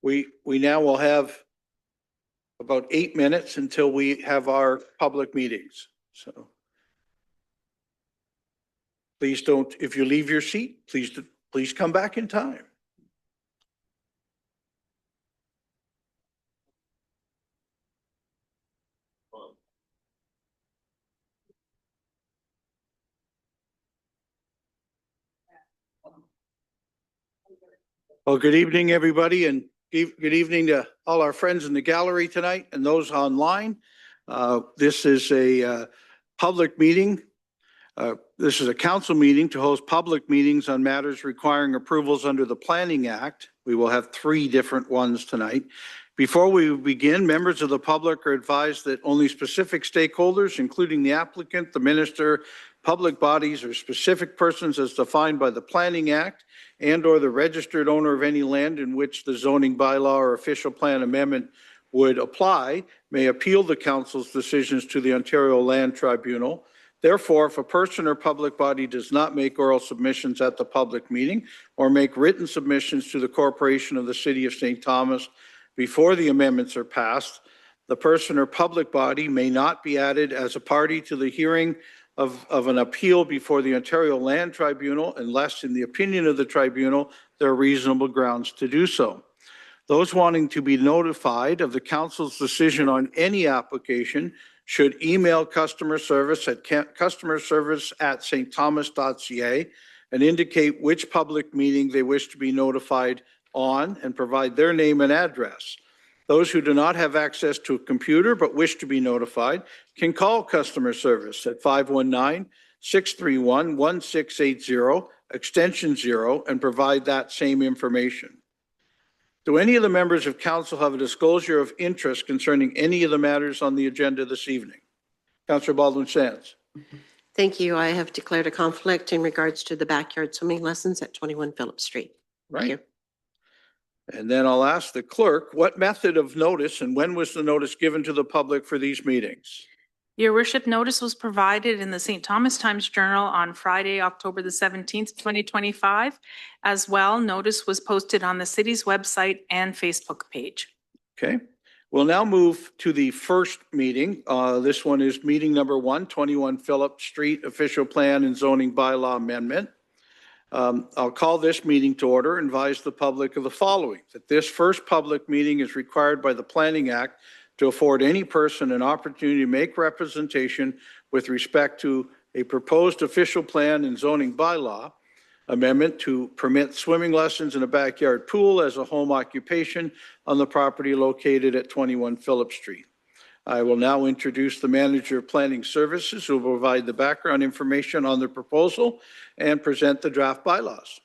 We now will have about 8 minutes until we have our public meetings. So please don't, if you leave your seat, please come back in time. Well, good evening, everybody, and good evening to all our friends in the gallery tonight and those online. This is a public meeting. This is a council meeting to host public meetings on matters requiring approvals under the Planning Act. We will have 3 different ones tonight. Before we begin, members of the public are advised that only specific stakeholders, including the applicant, the minister, public bodies, or specific persons as defined by the Planning Act and/or the registered owner of any land in which the zoning bylaw or official plan amendment would apply, may appeal the council's decisions to the Ontario Land Tribunal. Therefore, if a person or public body does not make oral submissions at the public meeting or make written submissions to the Corporation of the City of St. Thomas before the amendments are passed, the person or public body may not be added as a party to the hearing of an appeal before the Ontario Land Tribunal unless, in the opinion of the tribunal, there are reasonable grounds to do so. Those wanting to be notified of the council's decision on any application should email customer service at customerservice@stthomas.ca and indicate which public meeting they wish to be notified on and provide their name and address. Those who do not have access to a computer but wish to be notified can call customer service at 519-631-1680, extension 0, and provide that same information. Do any of the members of council have a disclosure of interest concerning any of the matters on the agenda this evening? Councillor Baldwin-Sands. Thank you. I have declared a conflict in regards to the backyard swimming lessons at 21 Phillip Street. Thank you. And then I'll ask the clerk, what method of notice and when was the notice given to the public for these meetings? Your worship, notice was provided in the St. Thomas Times Journal on Friday, October the 17th, 2025. As well, notice was posted on the city's website and Facebook page. Okay. We'll now move to the first meeting. This one is meeting number 1, 21 Phillip Street, official plan and zoning bylaw amendment. I'll call this meeting to order and advise the public of the following: that this first public meeting is required by the Planning Act to afford any person an opportunity to make representation with respect to a proposed official plan and zoning bylaw amendment to permit swimming lessons in a backyard pool as a home occupation on the property located at 21 Phillip Street. I will now introduce the Manager of Planning Services, who will provide the background information on the proposal and present the draft bylaws.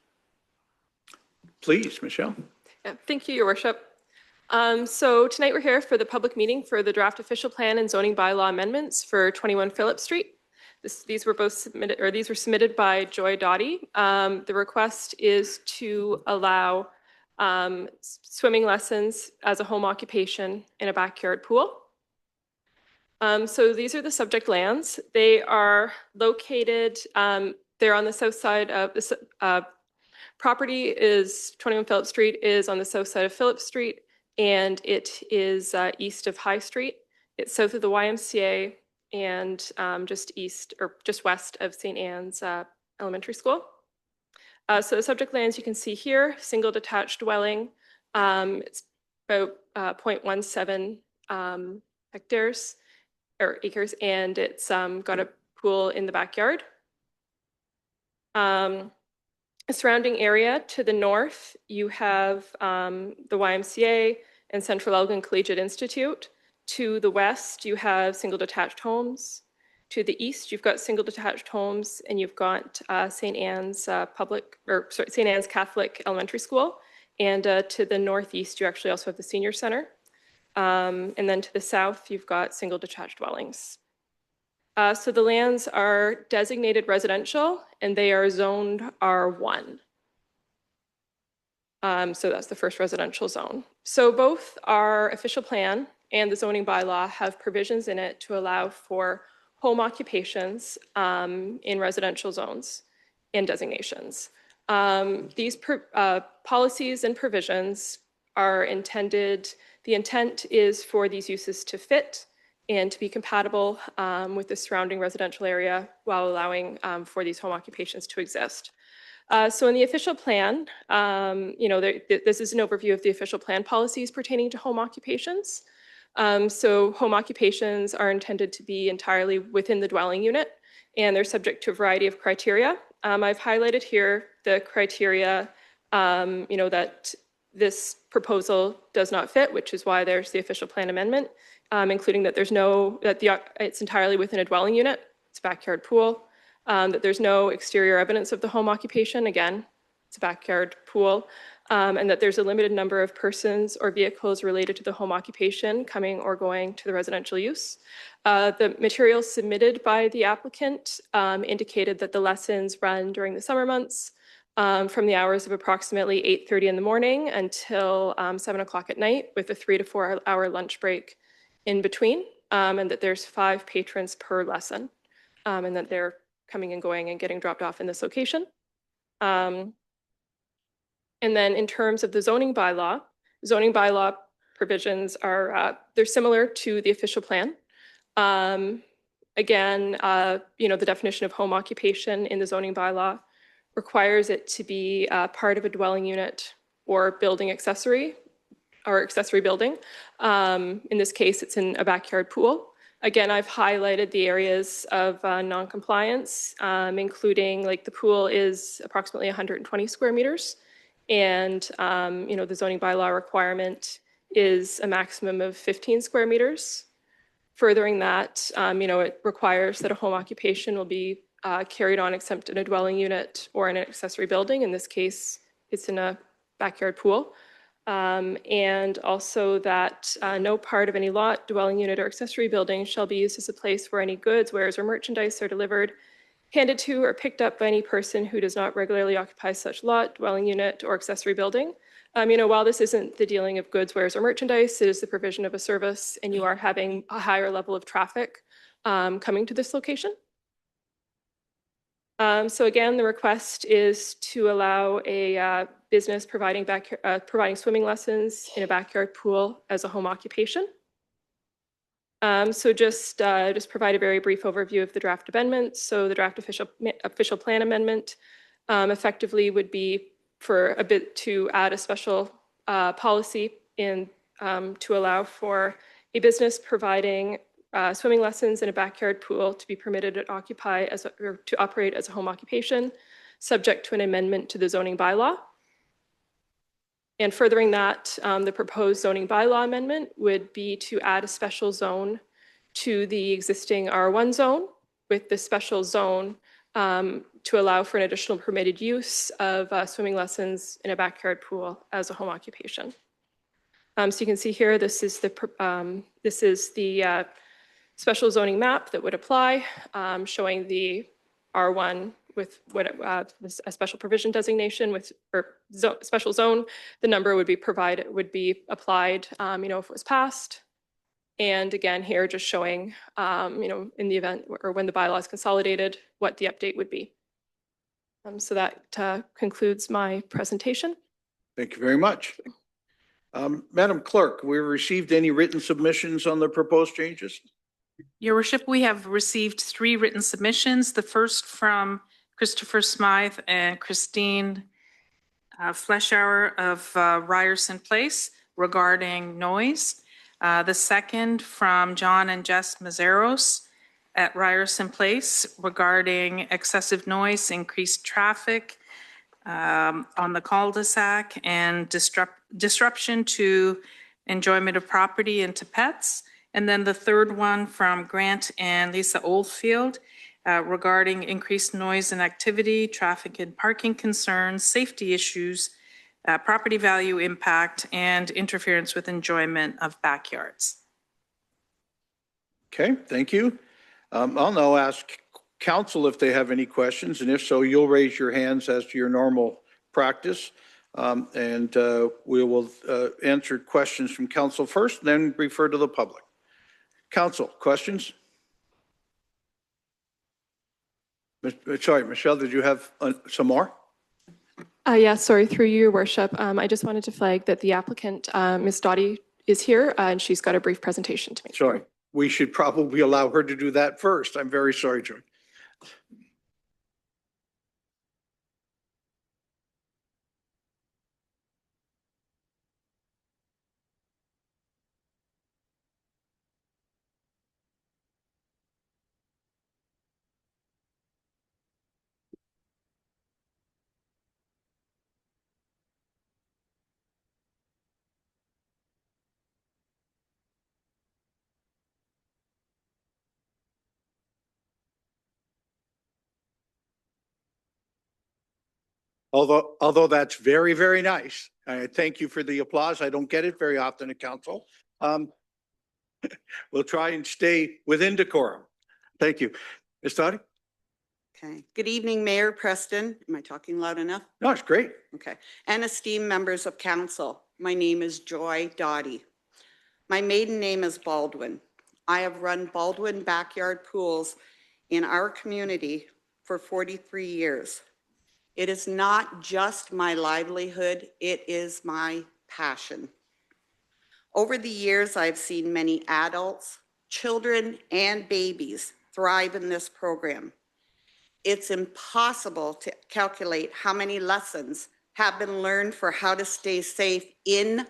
Please, Michelle. Yeah, thank you, Your Worship. So tonight we're here for the public meeting for the draft official plan and zoning bylaw amendments for 21 Phillip Street. These were submitted by Joy Dottie. The request is to allow swimming lessons as a home occupation in a backyard pool. So these are the subject lands. They are located, they're on the south side of the property is 21 Phillip Street is on the south side of Phillip Street, and it is east of High Street. It's south of the YMCA and just east or just west of St. Anne's Elementary School. So the subject lands you can see here, single detached dwelling. It's about 0.17 hectares or acres, and it's got a pool in the backyard. A surrounding area to the north, you have the YMCA and Central Elgin Collegiate Institute. To the west, you have single detached homes. To the east, you've got single detached homes, and you've got St. Anne's St. Anne's Catholic Elementary School. And to the northeast, you actually also have the Senior Center. And then to the south, you've got single detached dwellings. So the lands are designated residential and they are zoned R1. So that's the first residential zone. So both our official plan and the zoning bylaw have provisions in it to allow for home occupations in residential zones and designations. These policies and provisions the intent is for these uses to fit and to be compatible with the surrounding residential area while allowing for these home occupations to exist. So in the official plan, this is an overview of the official plan policies pertaining to home occupations. So home occupations are intended to be entirely within the dwelling unit, and they're subject to a variety of criteria. I've highlighted here the criteria, that this proposal does not fit, which is why there's the official plan amendment, including that it's entirely within a dwelling unit, it's a backyard pool, that there's no exterior evidence of the home occupation, again, it's a backyard pool, and that there's a limited number of persons or vehicles related to the home occupation coming or going to the residential use. The materials submitted by the applicant indicated that the lessons run during the summer months from the hours of approximately 8:30 in the morning until 7 o'clock at night, with a 3 to 4 hour lunch break in between, and that there's 5 patrons per lesson, and that they're coming and going and getting dropped off in this location. And then in terms of the zoning bylaw provisions are, they're similar to the official plan. Again, the definition of home occupation in the zoning bylaw requires it to be part of a dwelling unit or building accessory or accessory building. In this case, it's in a backyard pool. Again, I've highlighted the areas of non-compliance, including like the pool is approximately 120 square meters. And, the zoning bylaw requirement is a maximum of 15 square meters. Furthering that, it requires that a home occupation will be carried on except in a dwelling unit or in an accessory building. In this case, it's in a backyard pool. And also that no part of any lot, dwelling unit, or accessory building shall be used as a place where any goods, wares, or merchandise are delivered, handed to, or picked up by any person who does not regularly occupy such lot, dwelling unit, or accessory building. While this isn't the dealing of goods, wares, or merchandise, it is the provision of a service, and you are having a higher level of traffic coming to this location. So again, the request is to allow a business providing swimming lessons in a backyard pool as a home occupation. So just provide a very brief overview of the draft amendment. So the draft official plan amendment effectively would be for a bit to add a special policy in to allow for a business providing swimming lessons in a backyard pool to be permitted to operate as a home occupation, subject to an amendment to the zoning bylaw. And furthering that, the proposed zoning bylaw amendment would be to add a special zone to the existing R1 zone, with the special zone to allow for an additional permitted use of swimming lessons in a backyard pool as a home occupation. So you can see here, this is the special zoning map that would apply, showing the R1 with a special provision designation special zone. The number would be applied, if it was passed. And again, here just showing, in the event or when the bylaw is consolidated, what the update would be. So that concludes my presentation. Thank you very much. Madam Clerk, we received any written submissions on the proposed changes? Your worship, we have received 3 written submissions. The first from Christopher Smythe and Christine Fleischauer of Ryerson Place regarding noise. The second from John and Jess Mazeros at Ryerson Place regarding excessive noise, increased traffic on the cul-de-sac, and disruption to enjoyment of property and to pets. And then the third one from Grant and Lisa Oldfield regarding increased noise and activity, traffic and parking concerns, safety issues, property value impact, and interference with enjoyment of backyards. Okay, thank you. I'll now ask council if they have any questions, and if so, you'll raise your hands as to your normal practice. And we will answer questions from council first, then refer to the public. Council, questions? Sorry, Michelle, did you have some more? Yeah, sorry, through you, Your Worship. I just wanted to flag that the applicant, Ms. Dottie, is here and she's got a brief presentation to make. Sorry, we should probably allow her to do that first. I'm very sorry, Joy. Although that's very, very nice. I thank you for the applause. I don't get it very often at council. We'll try and stay within decorum. Thank you. Ms. Dottie? Okay. Good evening, Mayor Preston. Am I talking loud enough? No, it's great. Okay. And esteemed members of council, my name is Joy Dottie. My maiden name is Baldwin. I have run Baldwin Backyard Pools in our community for 43 years. It is not just my livelihood, it is my passion. Over the years, I've seen many adults, children, and babies thrive in this program. It's impossible to calculate how many lessons have been learned for how to stay safe in,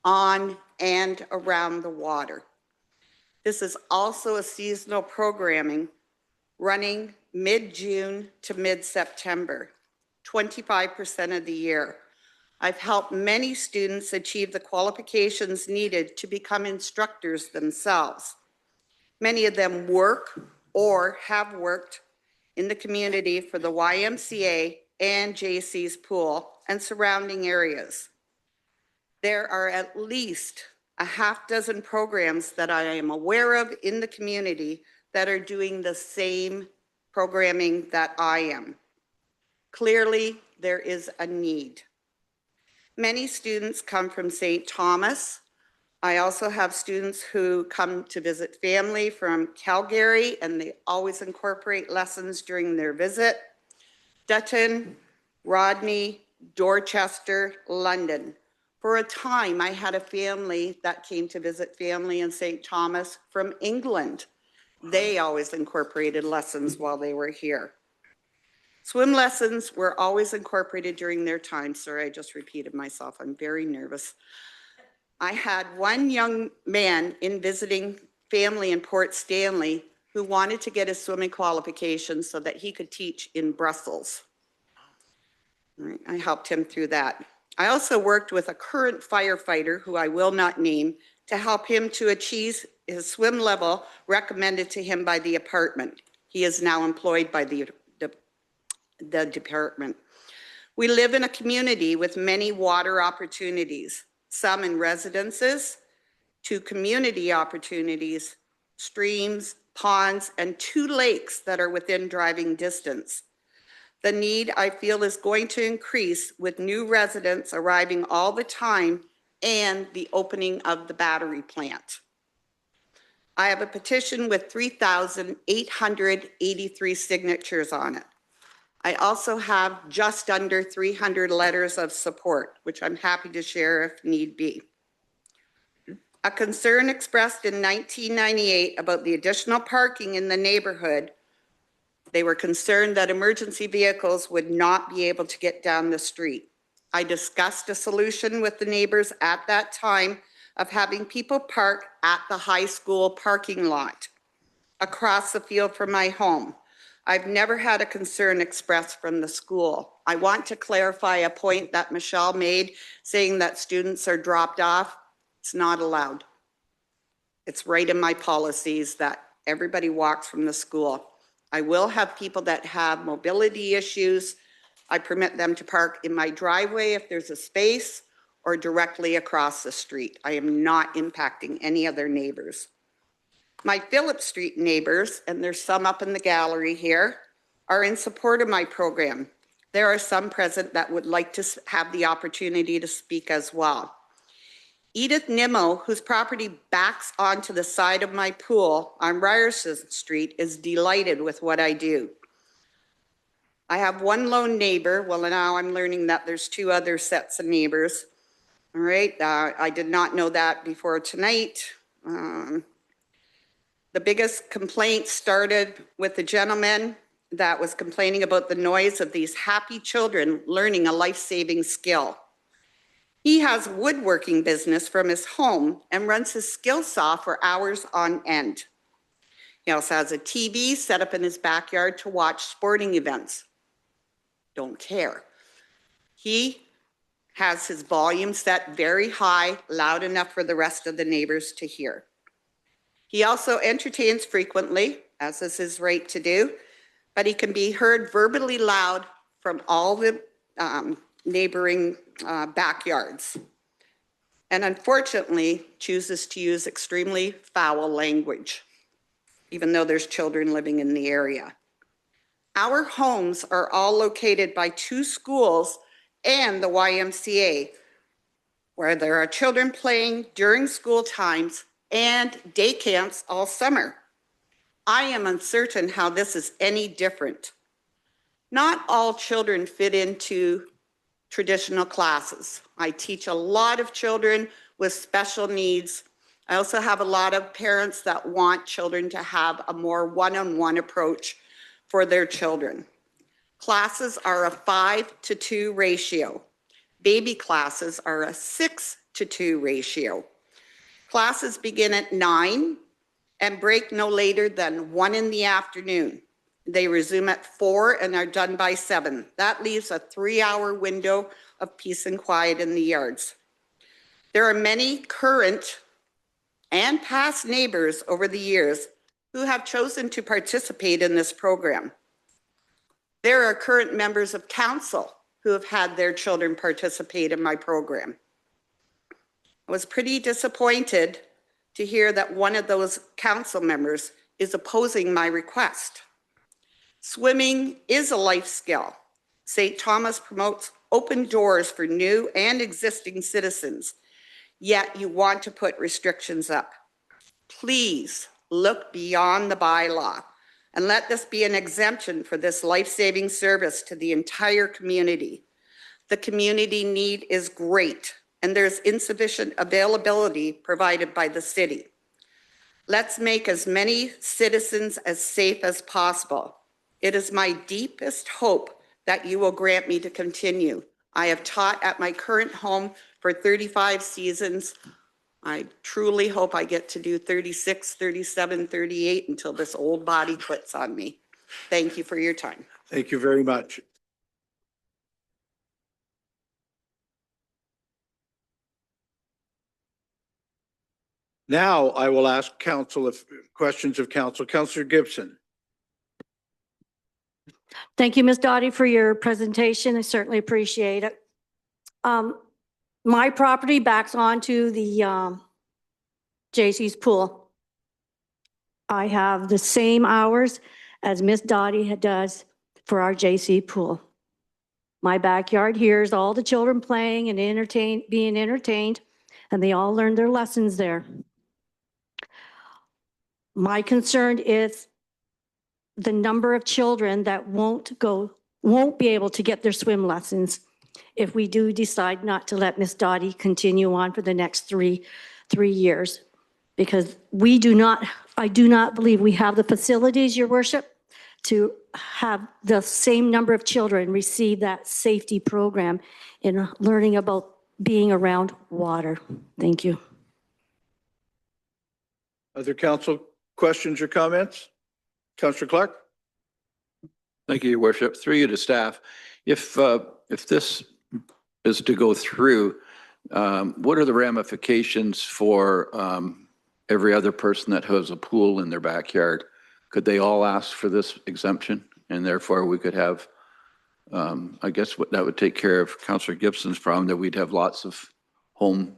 on, and around the water. This is also a seasonal programming running mid-June to mid-September, 25% of the year. I've helped many students achieve the qualifications needed to become instructors themselves. Many of them work or have worked in the community for the YMCA and JC's pool and surrounding areas. There are at least a half dozen programs that I am aware of in the community that are doing the same programming that I am. Clearly, there is a need. Many students come from St. Thomas. I also have students who come to visit family from Calgary, and they always incorporate lessons during their visit. Dutton, Rodney, Dorchester, London. For a time, I had a family that came to visit family in St. Thomas from England. They always incorporated lessons while they were here. Swim lessons were always incorporated during their time. Sorry, I just repeated myself. I'm very nervous. I had one young man in visiting family in Port Stanley who wanted to get his swimming qualifications so that he could teach in Brussels. I helped him through that. I also worked with a current firefighter who I will not name to help him to achieve his swim level recommended to him by the apartment. He is now employed by the department. We live in a community with many water opportunities, some in residences, 2 community opportunities, streams, ponds, and 2 lakes that are within driving distance. The need, I feel, is going to increase with new residents arriving all the time and the opening of the battery plant. I have a petition with 3,883 signatures on it. I also have just under 300 letters of support, which I'm happy to share if need be. A concern expressed in 1998 about the additional parking in the neighborhood. They were concerned that emergency vehicles would not be able to get down the street. I discussed a solution with the neighbors at that time of having people park at the high school parking lot across the field from my home. I've never had a concern expressed from the school. I want to clarify a point that Michelle made, saying that students are dropped off. It's not allowed. It's right in my policies that everybody walks from the school. I will have people that have mobility issues. I permit them to park in my driveway if there's a space or directly across the street. I am not impacting any other neighbors. My Phillip Street neighbors, and there's some up in the gallery here, are in support of my program. There are some present that would like to have the opportunity to speak as well. Edith Nimmo, whose property backs onto the side of my pool on Ryerson Street, is delighted with what I do. I have one lone neighbor. Well, now I'm learning that there's 2 other sets of neighbors. All right, I did not know that before tonight. The biggest complaint started with the gentleman that was complaining about the noise of these happy children learning a life-saving skill. He has a woodworking business from his home and runs his skill saw for hours on end. He also has a TV set up in his backyard to watch sporting events. Don't care. He has his volume set very high, loud enough for the rest of the neighbors to hear. He also entertains frequently, as is his right to do, but he can be heard verbally loud from all the neighboring backyards. And unfortunately, chooses to use extremely foul language, even though there's children living in the area. Our homes are all located by 2 schools and the YMCA, where there are children playing during school times and day camps all summer. I am uncertain how this is any different. Not all children fit into traditional classes. I teach a lot of children with special needs. I also have a lot of parents that want children to have a more one-on-one approach for their children. Classes are a 5-to-2 ratio. Baby classes are a 6-to-2 ratio. Classes begin at 9 and break no later than 1 in the afternoon. They resume at 4 and are done by 7. That leaves a 3-hour window of peace and quiet in the yards. There are many current and past neighbors over the years who have chosen to participate in this program. There are current members of council who have had their children participate in my program. I was pretty disappointed to hear that one of those council members is opposing my request. Swimming is a life skill. St. Thomas promotes open doors for new and existing citizens, yet you want to put restrictions up. Please look beyond the bylaw and let this be an exemption for this life-saving service to the entire community. The community need is great, and there's insufficient availability provided by the city. Let's make as many citizens as safe as possible. It is my deepest hope that you will grant me to continue. I have taught at my current home for 35 seasons. I truly hope I get to do 36, 37, 38 until this old body quits on me. Thank you for your time. Thank you very much. Now I will ask council if questions of council. Councillor Gibson. Thank you, Ms. Dottie, for your presentation. I certainly appreciate it. My property backs onto the J.C.'s pool. I have the same hours as Ms. Dottie does for our J.C. pool. My backyard hears all the children playing and being entertained, and they all learn their lessons there. My concern is the number of children that won't be able to get their swim lessons if we do decide not to let Miss Dottie continue on for the next three years. Because I do not believe we have the facilities, Your Worship, to have the same number of children receive that safety program in learning about being around water. Thank you. Other council questions or comments? Councillor Clark? Thank you, Your Worship. Through you to staff. If this is to go through, what are the ramifications for every other person that has a pool in their backyard? Could they all ask for this exemption? And therefore we could have, I guess what that would take care of Councillor Gibson's problem, that we'd have lots of home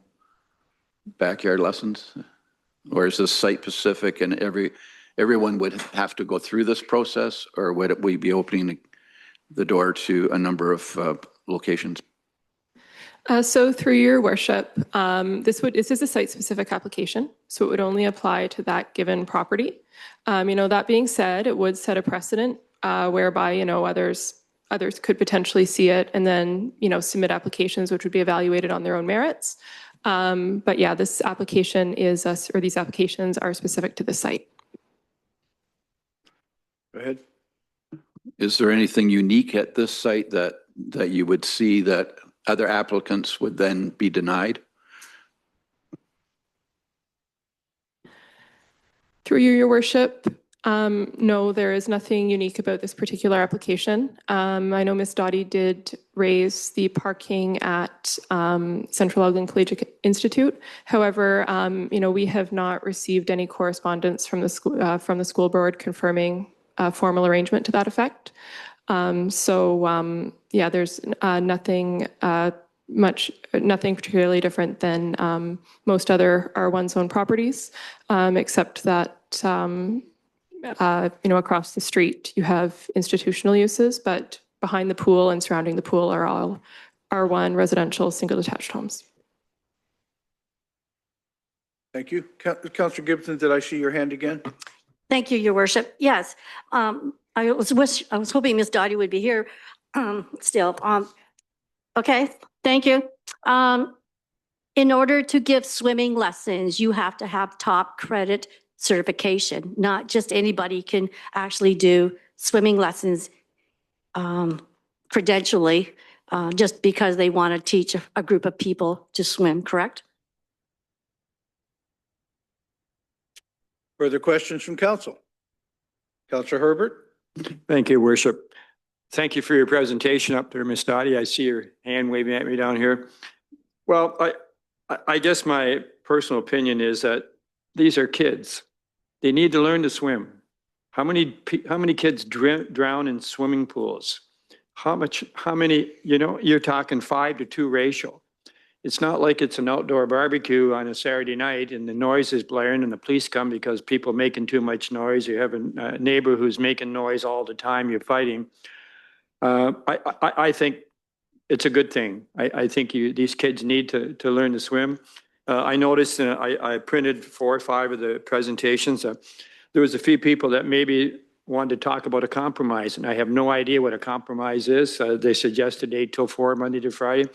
backyard lessons? Or is this site specific and everyone would have to go through this process, or would we be opening the door to a number of locations? So through your worship, this is a site-specific application, so it would only apply to that given property. That being said, it would set a precedent whereby, others others could potentially see it and then, submit applications which would be evaluated on their own merits. But yeah, this application is, or these applications are specific to the site. Go ahead. Is there anything unique at this site that you would see that other applicants would then be denied? Through you, Your Worship, no, there is nothing unique about this particular application. I know Ms. Dottie did raise the parking at Central Elgin Collegiate Institute. However, we have not received any correspondence from the school board confirming a formal arrangement to that effect. Yeah, there's nothing particularly different than most other R1 zone properties, except that across the street you have institutional uses, but behind the pool and surrounding the pool are all R1 residential single detached homes. Thank you. Councillor Gibson, did I see your hand again? Thank you, Your Worship. Yes, I was hoping Ms. Dottie would be here still. Okay, thank you. In order to give swimming lessons, you have to have top credit certification. Not just anybody can actually do swimming lessons credentially just because they want to teach a group of people to swim, correct? Further questions from council? Councillor Herbert? Thank you, Worship. Thank you for your presentation up there, Ms. Dottie. I see your hand waving at me down here. Well, I guess my personal opinion is that these are kids. They need to learn to swim. How many kids drown in swimming pools? How many, you're talking 5-to-2 ratio. It's not like it's an outdoor barbecue on a Saturday night and the noise is blaring and the police come because people making too much noise. You have a neighbor who's making noise all the time. You're fighting. I think it's a good thing. I think these kids need to learn to swim. I noticed, I printed 4 or 5 of the presentations. There was a few people that maybe wanted to talk about a compromise, and I have no idea what a compromise is. They suggested 8 till 4, Monday to Friday.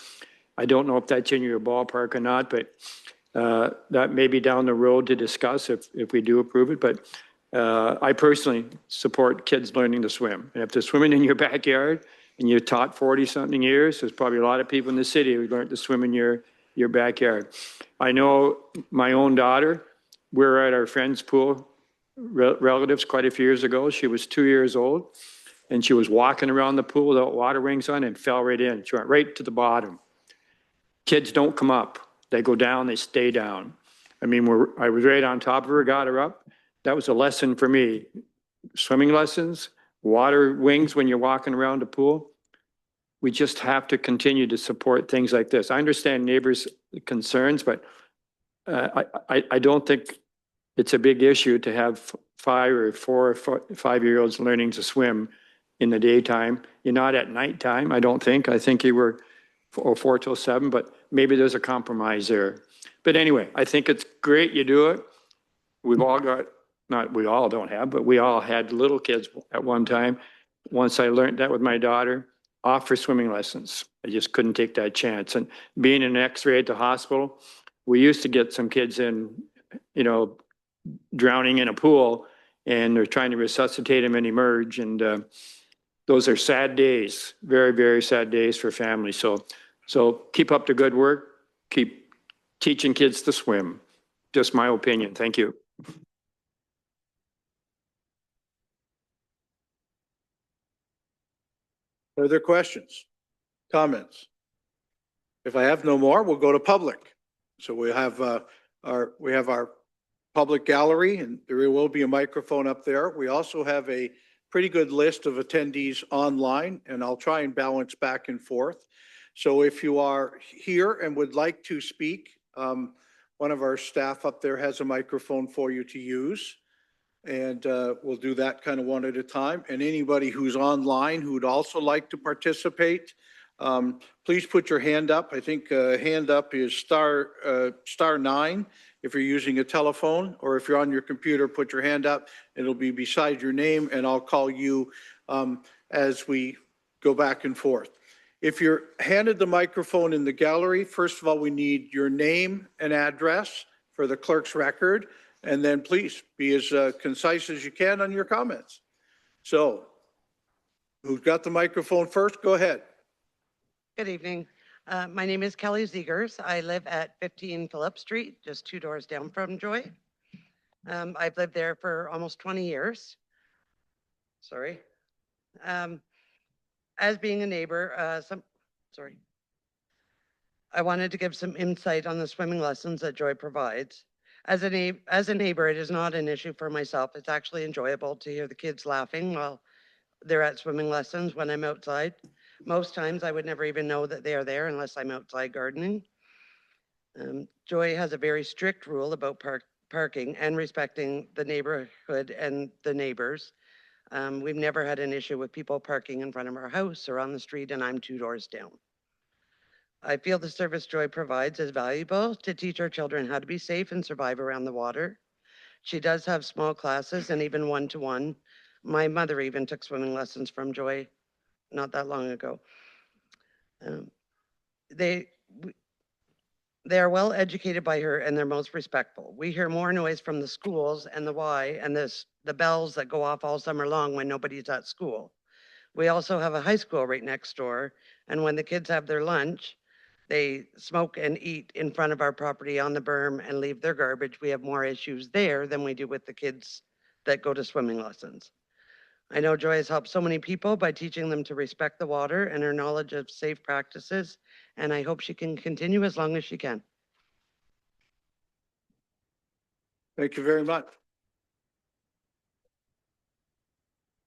I don't know if that's in your ballpark or not, but that may be down the road to discuss if we do approve it. But I personally support kids learning to swim. And if they're swimming in your backyard and you're taught 40-something years, there's probably a lot of people in the city who learned to swim in your backyard. I know my own daughter, we were at our friend's pool, relatives quite a few years ago. She was 2 years old and she was walking around the pool without water wings on and fell right in. She went right to the bottom. Kids don't come up. They go down, they stay down. I mean, I was right on top of her, got her up. That was a lesson for me. Swimming lessons, water wings when you're walking around the pool. We just have to continue to support things like this. I understand neighbors' concerns, but I don't think it's a big issue to have 4 or 5-year-olds learning to swim in the daytime. You're not at nighttime, I don't think. I think you were 4 till 7, but maybe there's a compromise there. But anyway, I think it's great you do it. We've all got, not we all don't have, but we all had little kids at one time. Once I learned that with my daughter, off for swimming lessons. I just couldn't take that chance. And being an X-ray at the hospital, we used to get some kids in, drowning in a pool, and they're trying to resuscitate them and emerge. And those are sad days, very, very sad days for families. So keep up the good work. Keep teaching kids to swim. Just my opinion. Thank you. Further questions, comments? If I have no more, we'll go to public. So we have our public gallery, and there will be a microphone up there. We also have a pretty good list of attendees online, and I'll try and balance back and forth. So if you are here and would like to speak, one of our staff up there has a microphone for you to use. And we'll do that kind of one at a time. And anybody who's online who would also like to participate, please put your hand up. I think hand up is *9 if you're using a telephone, or if you're on your computer, put your hand up. It'll be beside your name, and I'll call you as we go back and forth. If you're handed the microphone in the gallery, first of all, we need your name and address for the clerk's record, and then please be as concise as you can on your comments. So, who's got the microphone first? Go ahead. Good evening. My name is Kelly Zegers. I live at 15 Phillip Street, just 2 doors down from Joy. I've lived there for almost 20 years. Sorry. As being a neighbor, I wanted to give some insight on the swimming lessons that Joy provides. As a neighbor, it is not an issue for myself. It's actually enjoyable to hear the kids laughing while they're at swimming lessons when I'm outside. Most times I would never even know that they are there unless I'm outside gardening. Joy has a very strict rule about parking and respecting the neighborhood and the neighbors. We've never had an issue with people parking in front of our house or on the street, and I'm 2 doors down. I feel the service Joy provides is valuable to teach our children how to be safe and survive around the water. She does have small classes and even one-to-one. My mother even took swimming lessons from Joy not that long ago. They are well educated by her and they're most respectful. We hear more noise from the schools and the Y and the bells that go off all summer long when nobody's at school. We also have a high school right next door, and when the kids have their lunch, they smoke and eat in front of our property on the berm and leave their garbage. We have more issues there than we do with the kids that go to swimming lessons. I know Joy has helped so many people by teaching them to respect the water and her knowledge of safe practices, and I hope she can continue as long as she can. Thank you very much.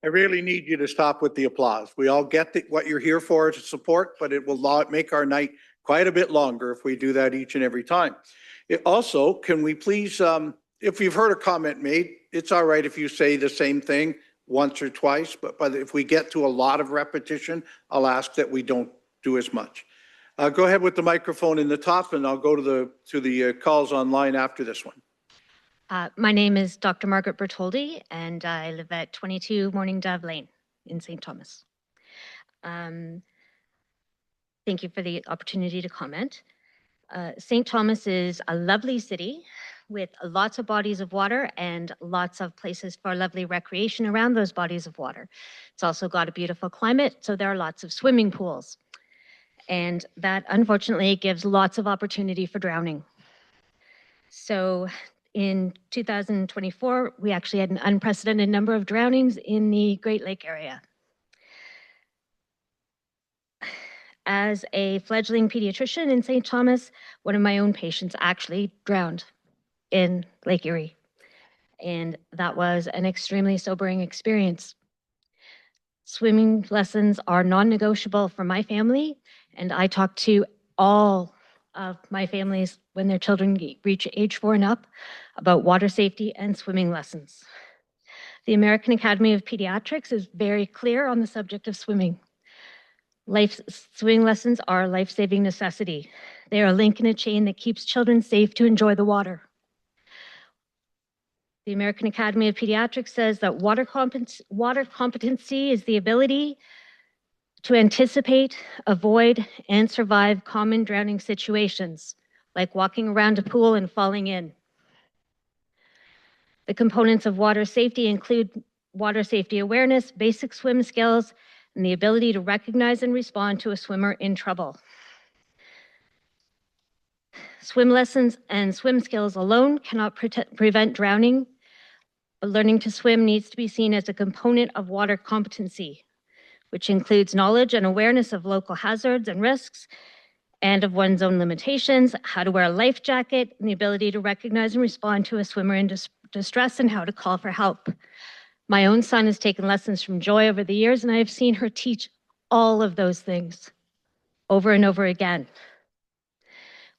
I really need you to stop with the applause. We all get what you're here for to support, but it will make our night quite a bit longer if we do that each and every time. Also, can we please, if you've heard a comment made, it's all right if you say the same thing once or twice, but if we get to a lot of repetition, I'll ask that we don't do as much. Go ahead with the microphone in the top, and I'll go to the calls online after this one. My name is Dr. Margaret Bertoldi, and I live at 22 Morning Dove Lane in St. Thomas. Thank you for the opportunity to comment. St. Thomas is a lovely city with lots of bodies of water and lots of places for lovely recreation around those bodies of water. It's also got a beautiful climate, so there are lots of swimming pools. And that unfortunately gives lots of opportunity for drowning. So in 2024, we actually had an unprecedented number of drownings in the Great Lake area. As a fledgling pediatrician in St. Thomas, one of my own patients actually drowned in Lake Erie. And that was an extremely sobering experience. Swimming lessons are non-negotiable for my family, and I talk to all of my families when their children reach age 4 and up about water safety and swimming lessons. The American Academy of Pediatrics is very clear on the subject of swimming. Swimming lessons are a life-saving necessity. They are a link in a chain that keeps children safe to enjoy the water. The American Academy of Pediatrics says that water competency is the ability to anticipate, avoid, and survive common drowning situations, like walking around a pool and falling in. The components of water safety include water safety awareness, basic swim skills, and the ability to recognize and respond to a swimmer in trouble. Swim lessons and swim skills alone cannot prevent drowning, but learning to swim needs to be seen as a component of water competency, which includes knowledge and awareness of local hazards and risks, and of one's own limitations, how to wear a life jacket, and the ability to recognize and respond to a swimmer in distress, and how to call for help. My own son has taken lessons from Joy over the years, and I have seen her teach all of those things over and over again.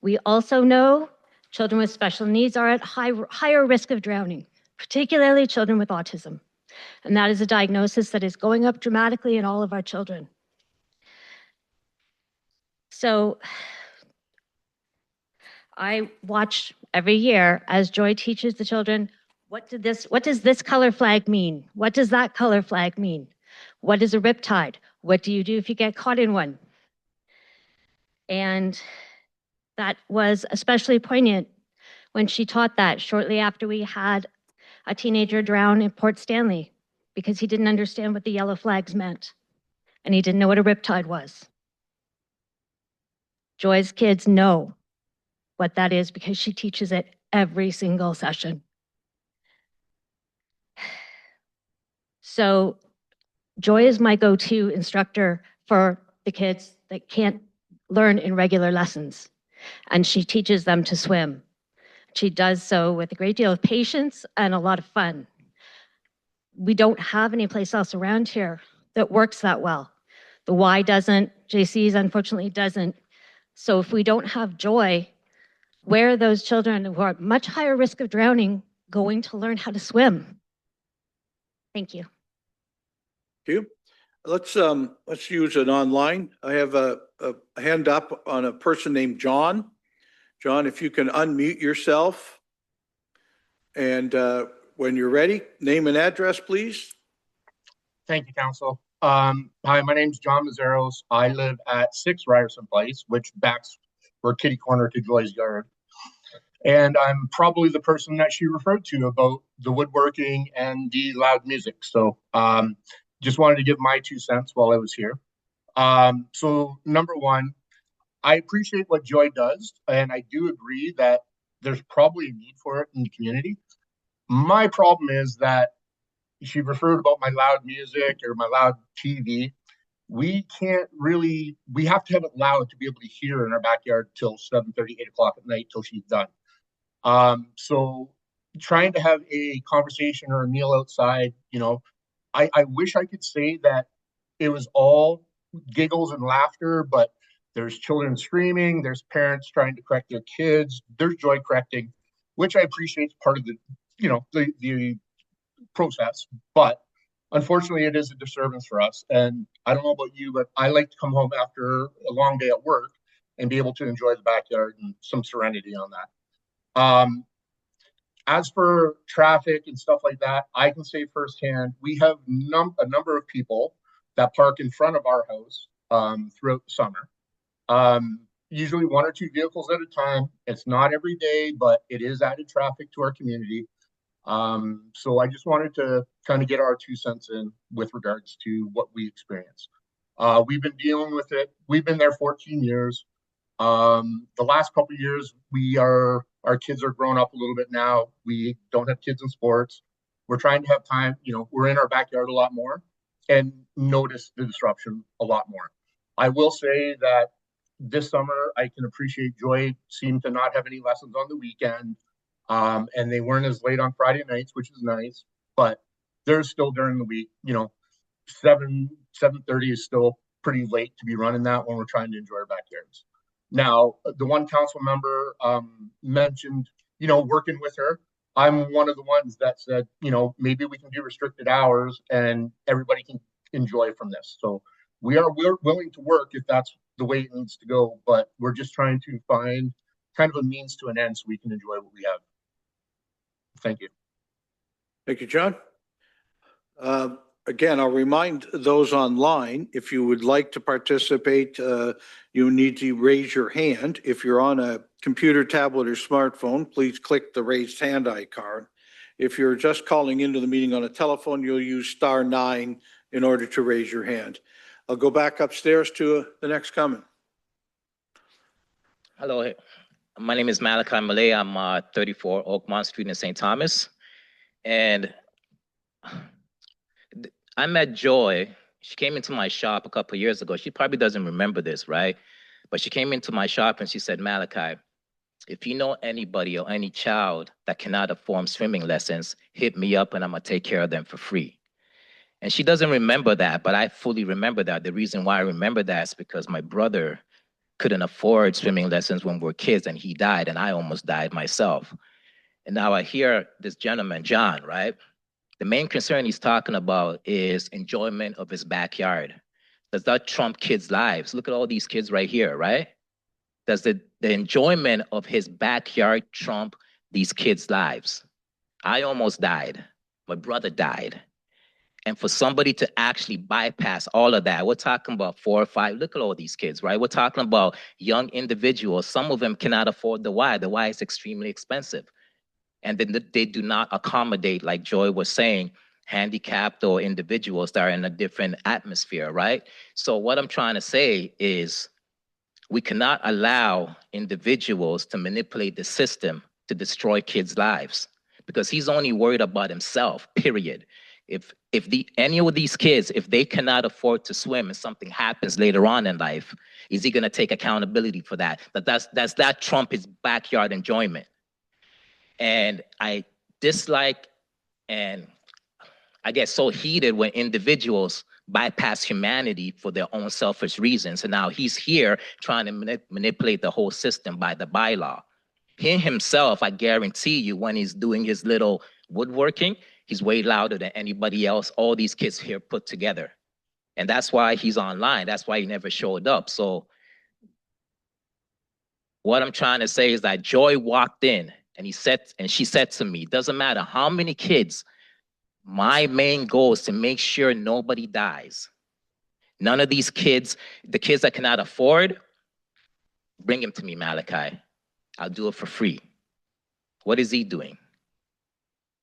We also know children with special needs are at higher risk of drowning, particularly children with autism. And that is a diagnosis that is going up dramatically in all of our children. So I watch every year as Joy teaches the children, what does this color flag mean? What does that color flag mean? What is a riptide? What do you do if you get caught in one? And that was especially poignant when she taught that shortly after we had a teenager drown in Port Stanley because he didn't understand what the yellow flags meant and he didn't know what a riptide was. Joy's kids know what that is because she teaches it every single session. So Joy is my go-to instructor for the kids that can't learn in regular lessons, and she teaches them to swim. She does so with a great deal of patience and a lot of fun. We don't have any place else around here that works that well. The Y doesn't, JC's unfortunately doesn't. So if we don't have Joy, where are those children who are at much higher risk of drowning going to learn how to swim? Thank you. Thank you. Let's use it online. I have a hand up on a person named John. John, if you can unmute yourself. And when you're ready, name and address, please. Thank you, Council. Hi, my name's John Mazzaros. I live at 6 Ryerson Place, which backs or kitty corner to Joy's yard. And I'm probably the person that she referred to about the woodworking and the loud music. So just wanted to give my 2 cents while I was here. So number one, I appreciate what Joy does, and I do agree that there's probably a need for it in the community. My problem is that she referred about my loud music or my loud TV. We can't really, we have to have it loud to be able to hear in our backyard till 7:30, 8 o'clock at night till she's done. So trying to have a conversation or a meal outside, you know, I wish I could say that it was all giggles and laughter, but there's children screaming, there's parents trying to correct their kids, there's Joy correcting, which I appreciate is part of the, you know, the process. But unfortunately, it is a disturbance for us. And I don't know about you, but I like to come home after a long day at work and be able to enjoy the backyard and some serenity on that. As for traffic and stuff like that, I can say firsthand, we have a number of people that park in front of our house throughout the summer. Usually 1 or 2 vehicles at a time. It's not every day, but it is added traffic to our community. So I just wanted to kind of get our 2 cents in with regards to what we experience. We've been dealing with it. We've been there 14 years. The last couple of years, our kids are grown up a little bit now. We don't have kids in sports. We're trying to have time, you know, we're in our backyard a lot more and notice the disruption a lot more. I will say that this summer, I can appreciate Joy seemed to not have any lessons on the weekend. And they weren't as late on Friday nights, which is nice, but they're still during the week, you know, 7:30 is still pretty late to be running that when we're trying to enjoy our backyards. Now, the one council member mentioned, you know, working with her. I'm one of the ones that said, you know, maybe we can do restricted hours and everybody can enjoy from this. So we're willing to work if that's the way it needs to go, but we're just trying to find kind of a means to an end so we can enjoy what we have. Thank you. Thank you, John. Again, I'll remind those online, if you would like to participate, you need to raise your hand. If you're on a computer, tablet, or smartphone, please click the raised hand icon. If you're just calling into the meeting on a telephone, you'll use *9 in order to raise your hand. I'll go back upstairs to the next comment. Hello, my name is Malachi Malay. I'm 34 Oakmont Street in St. Thomas. And I met Joy. She came into my shop a couple of years ago. She probably doesn't remember this, right? But she came into my shop and she said, Malachi, if you know anybody or any child that cannot afford swimming lessons, hit me up and I'm gonna take care of them for free. And she doesn't remember that, but I fully remember that. The reason why I remember that is because my brother couldn't afford swimming lessons when we were kids and he died and I almost died myself. And now I hear this gentleman, John, right? The main concern he's talking about is enjoyment of his backyard. Does that trump kids' lives? Look at all these kids right here, right? Does the enjoyment of his backyard trump these kids' lives? I almost died. My brother died. And for somebody to actually bypass all of that, we're talking about 4 or 5, look at all these kids, right? We're talking about young individuals. Some of them cannot afford the Y. The Y is extremely expensive. And then they do not accommodate, like Joy was saying, handicapped or individuals that are in a different atmosphere, right? So what I'm trying to say is we cannot allow individuals to manipulate the system to destroy kids' lives because he's only worried about himself, period. If any of these kids, if they cannot afford to swim and something happens later on in life, is he going to take accountability for that? That's that trump his backyard enjoyment. And I dislike and I get so heated when individuals bypass humanity for their own selfish reasons. And now he's here trying to manipulate the whole system by the bylaw. He himself, I guarantee you, when he's doing his little woodworking, he's way louder than anybody else, all these kids here put together. And that's why he's online. That's why he never showed up. So what I'm trying to say is that Joy walked in and she said to me, doesn't matter how many kids, my main goal is to make sure nobody dies. None of these kids, the kids that cannot afford, bring him to me, Malachi. I'll do it for free. What is he doing?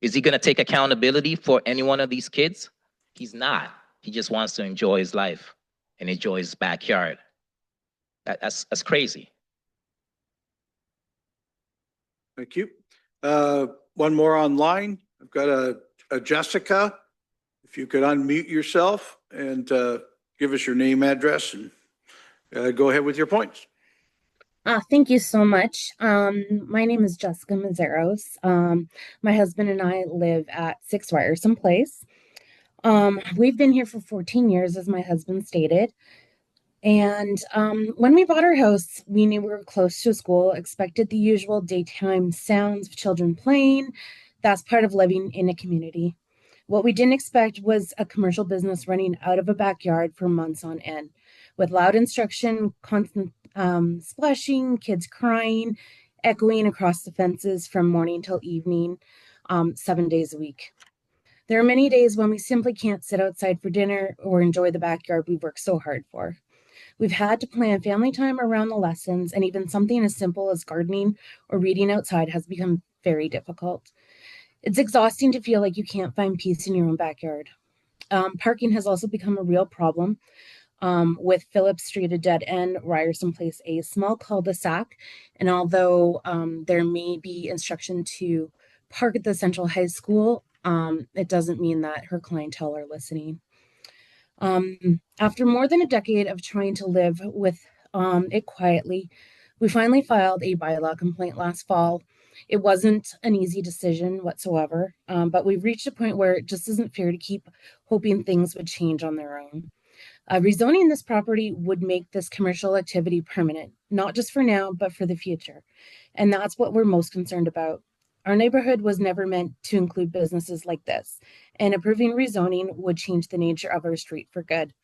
Is he gonna take accountability for any one of these kids? He's not. He just wants to enjoy his life and enjoy his backyard. That's crazy. Thank you. One more online. I've got a Jessica. If you could unmute yourself and give us your name, address, and go ahead with your points. Thank you so much. My name is Jessica Mazzaros. My husband and I live at 6 Ryerson Place. We've been here for 14 years, as my husband stated. And when we bought our house, we knew we were close to a school, expected the usual daytime sounds of children playing. That's part of living in a community. What we didn't expect was a commercial business running out of a backyard for months on end, with loud instruction, constant splashing, kids crying, echoing across the fences from morning till evening, 7 days a week. There are many days when we simply can't sit outside for dinner or enjoy the backyard we've worked so hard for. We've had to plan family time around the lessons, and even something as simple as gardening or reading outside has become very difficult. It's exhausting to feel like you can't find peace in your own backyard. Parking has also become a real problem. With Phillips Street a dead end, Ryerson Place a small cul-de-sac, and although there may be instruction to park at the Central High School, it doesn't mean that her clientele are listening. After more than a decade of trying to live with it quietly, we finally filed a bylaw complaint last fall. It wasn't an easy decision whatsoever, but we've reached a point where it just isn't fair to keep hoping things would change on their own. Rezoning this property would make this commercial activity permanent, not just for now, but for the future. And that's what we're most concerned about. Our neighborhood was never meant to include businesses like this, and approving rezoning would change the nature of our street for good.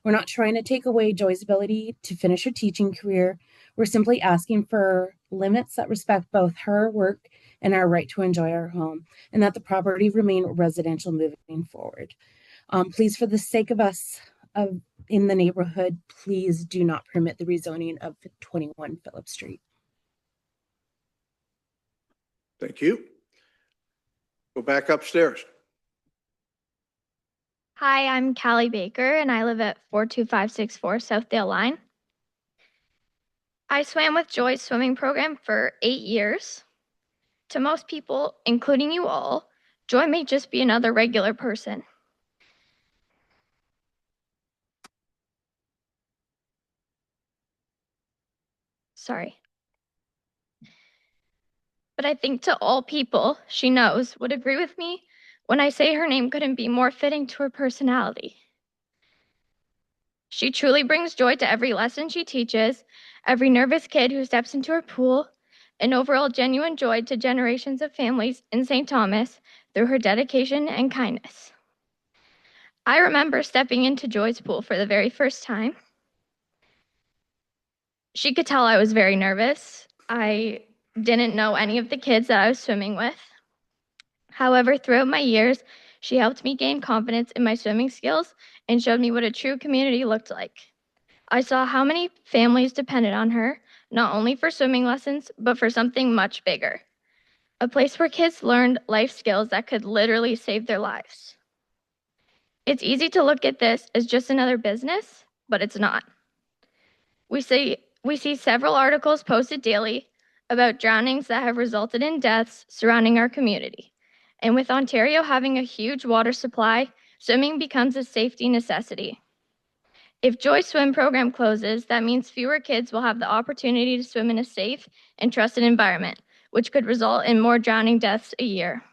We're not trying to take away Joy's ability to finish her teaching career. We're simply asking for limits that respect both her work and our right to enjoy our home, and that the property remain residential moving forward. Please, for the sake of us in the neighborhood, please do not permit the rezoning of 21 Phillips Street. Thank you. Go back upstairs. Hi, I'm Callie Baker, and I live at 42564 Southdale Line. I swam with Joy's swimming program for 8 years. To most people, including you all, Joy may just be another regular person. Sorry. But I think to all people she knows would agree with me when I say her name couldn't be more fitting to her personality. She truly brings joy to every lesson she teaches, every nervous kid who steps into her pool, and overall genuine joy to generations of families in St. Thomas through her dedication and kindness. I remember stepping into Joy's pool for the very first time. She could tell I was very nervous. I didn't know any of the kids that I was swimming with. However, throughout my years, She helped me gain confidence in my swimming skills and showed me what a true community looked like. I saw how many families depended on her, not only for swimming lessons, but for something much bigger. A place where kids learned life skills that could literally save their lives. It's easy to look at this as just another business, but it's not. We see several articles posted daily about drownings that have resulted in deaths surrounding our community. And with Ontario having a huge water supply, swimming becomes a safety necessity. If Joy Swim program closes, that means fewer kids will have the opportunity to swim in a safe and trusted environment, which could result in more drowning deaths a year.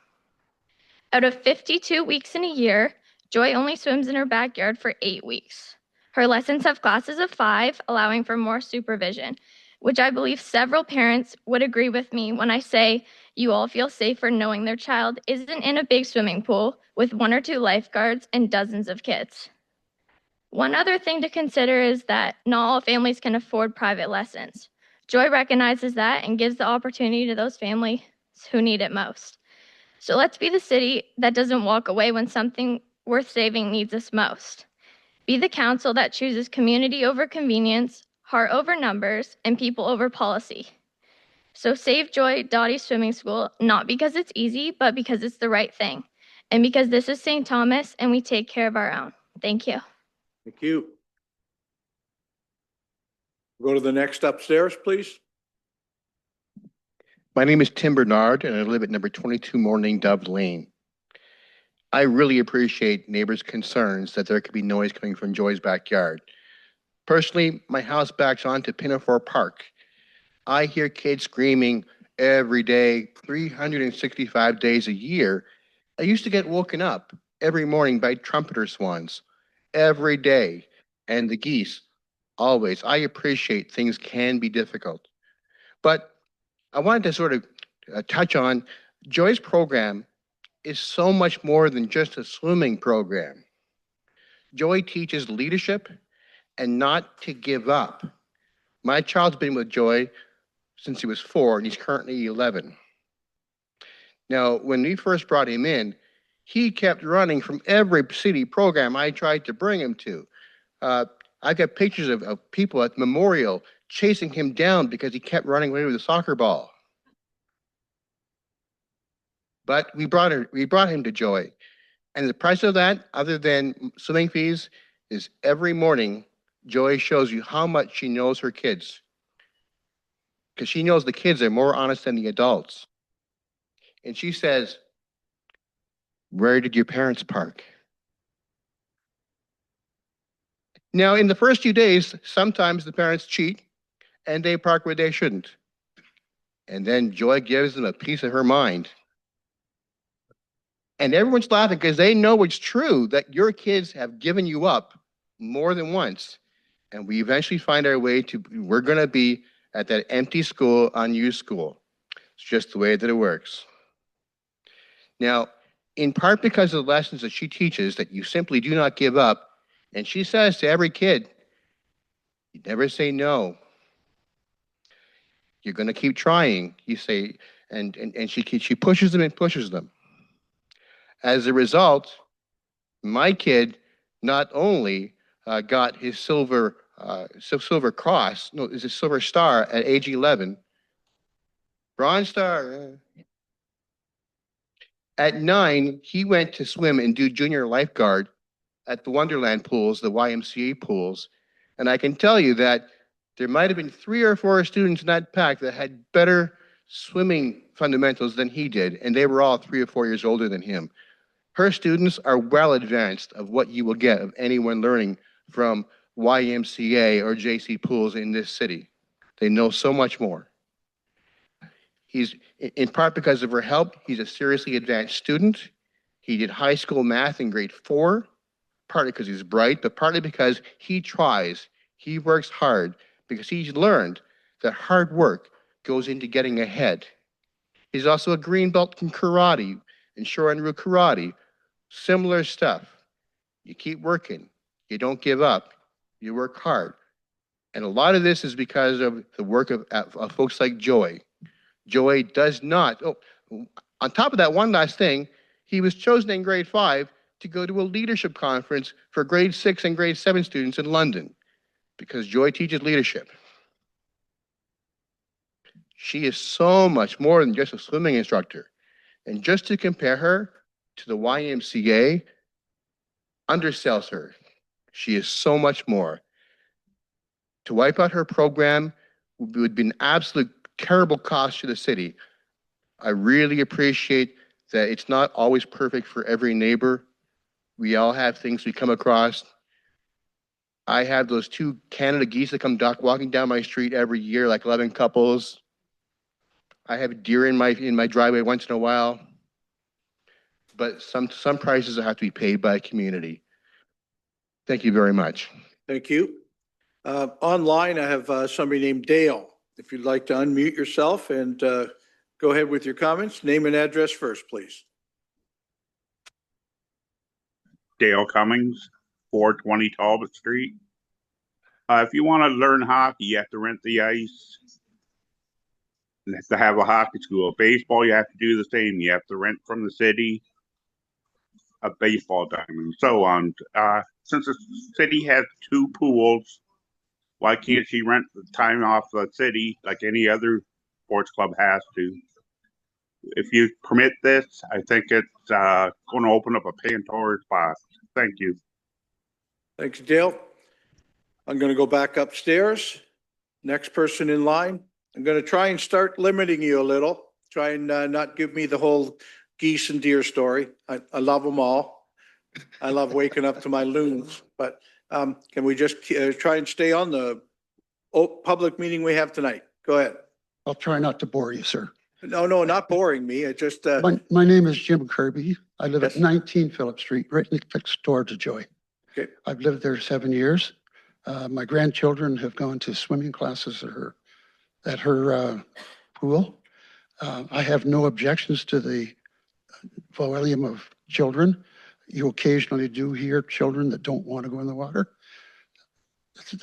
Out of 52 weeks in a year, Joy only swims in her backyard for 8 weeks. Her lessons have classes of 5, allowing for more supervision, which I believe several parents would agree with me when I say you all feel safer knowing their child isn't in a big swimming pool with 1 or 2 lifeguards and dozens of kids. One other thing to consider is that not all families can afford private lessons. Joy recognizes that and gives the opportunity to those families who need it most. So let's be the city that doesn't walk away when something worth saving needs us most. Be the council that chooses community over convenience, heart over numbers, and people over policy. So save Joy Dottie Swimming School, not because it's easy, but because it's the right thing. And because this is St. Thomas and we take care of our own. Thank you. Thank you. Go to the next upstairs, please. My name is Tim Bernard, and I live at number 22 Morning Dove Lane. I really appreciate neighbors' concerns that there could be noise coming from Joy's backyard. Personally, my house backs onto Pinafore Park. I hear kids screaming every day, 365 days a year. I used to get woken up every morning by trumpeter swans, every day, and the geese, always. I appreciate things can be difficult. But I wanted to sort of touch on Joy's program is so much more than just a swimming program. Joy teaches leadership and not to give up. My child's been with Joy since he was 4, and he's currently 11. Now, when we first brought him in, he kept running from every city program I tried to bring him to. I got pictures of people at Memorial chasing him down because he kept running away with a soccer ball. But we brought him to Joy. And the price of that, other than swimming fees, is every morning, Joy shows you how much she knows her kids. Because she knows the kids are more honest than the adults. And she says, "Where did your parents park?" Now, in the first few days, sometimes the parents cheat and they park where they shouldn't. And then Joy gives them a piece of her mind. And everyone's laughing because they know it's true that your kids have given you up more than once. And we eventually find our way to, we're going to be at that empty school, unused school. It's just the way that it works. Now, in part because of the lessons that she teaches that you simply do not give up, and she says to every kid, you never say no. You're going to keep trying, you say, and she pushes them and pushes them. As a result, my kid not only got his silver cross, no, it's a silver star at age 11, bronze star. At 9, he went to swim and do junior lifeguard at the Wonderland pools, the YMCA pools. And I can tell you that there might have been 3 or 4 students in that pack that had better swimming fundamentals than he did, and they were all 3 or 4 years older than him. Her students are well advanced of what you will get of anyone learning from YMCA or JC pools in this city. They know so much more. He's, in part because of her help, he's a seriously advanced student. He did high school math in grade 4, partly because he's bright, but partly because he tries. He works hard because he's learned that hard work goes into getting ahead. He's also a green belt in karate, in Shorin-ryu karate. Similar stuff. You keep working. You don't give up. You work hard. And a lot of this is because of the work of folks like Joy. Joy does not, on top of that, one last thing, He was chosen in grade 5 to go to a leadership conference for grade 6 and grade 7 students in London because Joy teaches leadership. She is so much more than just a swimming instructor. And just to compare her to the YMCA undersells her. She is so much more. To wipe out her program would be an absolute terrible cost to the city. I really appreciate that it's not always perfect for every neighbor. We all have things we come across. I have those 2 Canada geese that come walking down my street every year, like 11 couples. I have deer in my driveway once in a while. But some prices have to be paid by a community. Thank you very much. Thank you. Online, I have somebody named Dale. If you'd like to unmute yourself and go ahead with your comments. Name and address first, please. Dale Cummings, 420 Talbot Street. If you want to learn hockey, you have to rent the ice. You have to have a hockey school. Baseball, you have to do the same. You have to rent from the city a baseball diamond, and so on. Since the city has 2 pools, why can't she rent the time off the city like any other sports club has to? If you permit this, I think it's going to open up a Pandora's box. Thank you. Thanks, Dale. I'm going to go back upstairs. Next person in line. I'm going to try and start limiting you a little. Try and not give me the whole geese and deer story. I love them all. I love waking up to my loons, but can we just try and stay on the public meeting we have tonight? Go ahead. I'll try not to bore you, sir. No, not boring me. I just. My name is Jim Kirby. I live Yes. at 19 Phillip Street, right next door to Joy. Okay. I've lived there 7 years. My grandchildren have gone to swimming classes at her pool. I have no objections to the volume of children. You occasionally do hear children that don't want to go in the water.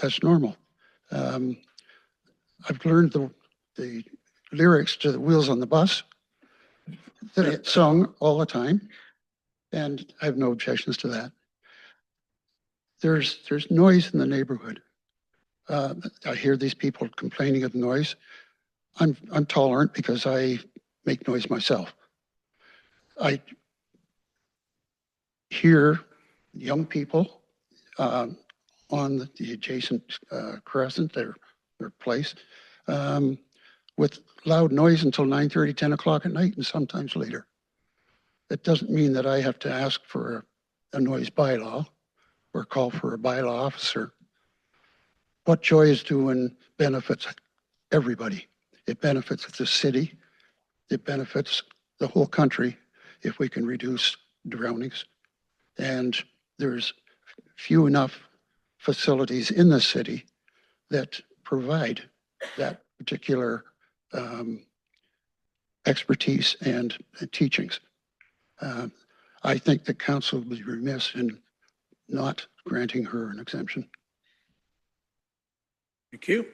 That's normal. I've learned the lyrics to the Wheels on the Bus that I sung all the time, and I have no objections to that. There's noise in the neighborhood. I hear these people complaining of noise. I'm tolerant because I make noise myself. I hear young people on the adjacent crescent, their place, with loud noise until 9:30, 10 o'clock at night, and sometimes later. It doesn't mean that I have to ask for a noise bylaw or call for a bylaw officer. What Joy is doing benefits everybody. It benefits the city. It benefits the whole country if we can reduce drownings. And there's few enough facilities in the city that provide that particular expertise and teachings. I think the council would be remiss in not granting her an exemption. Thank you.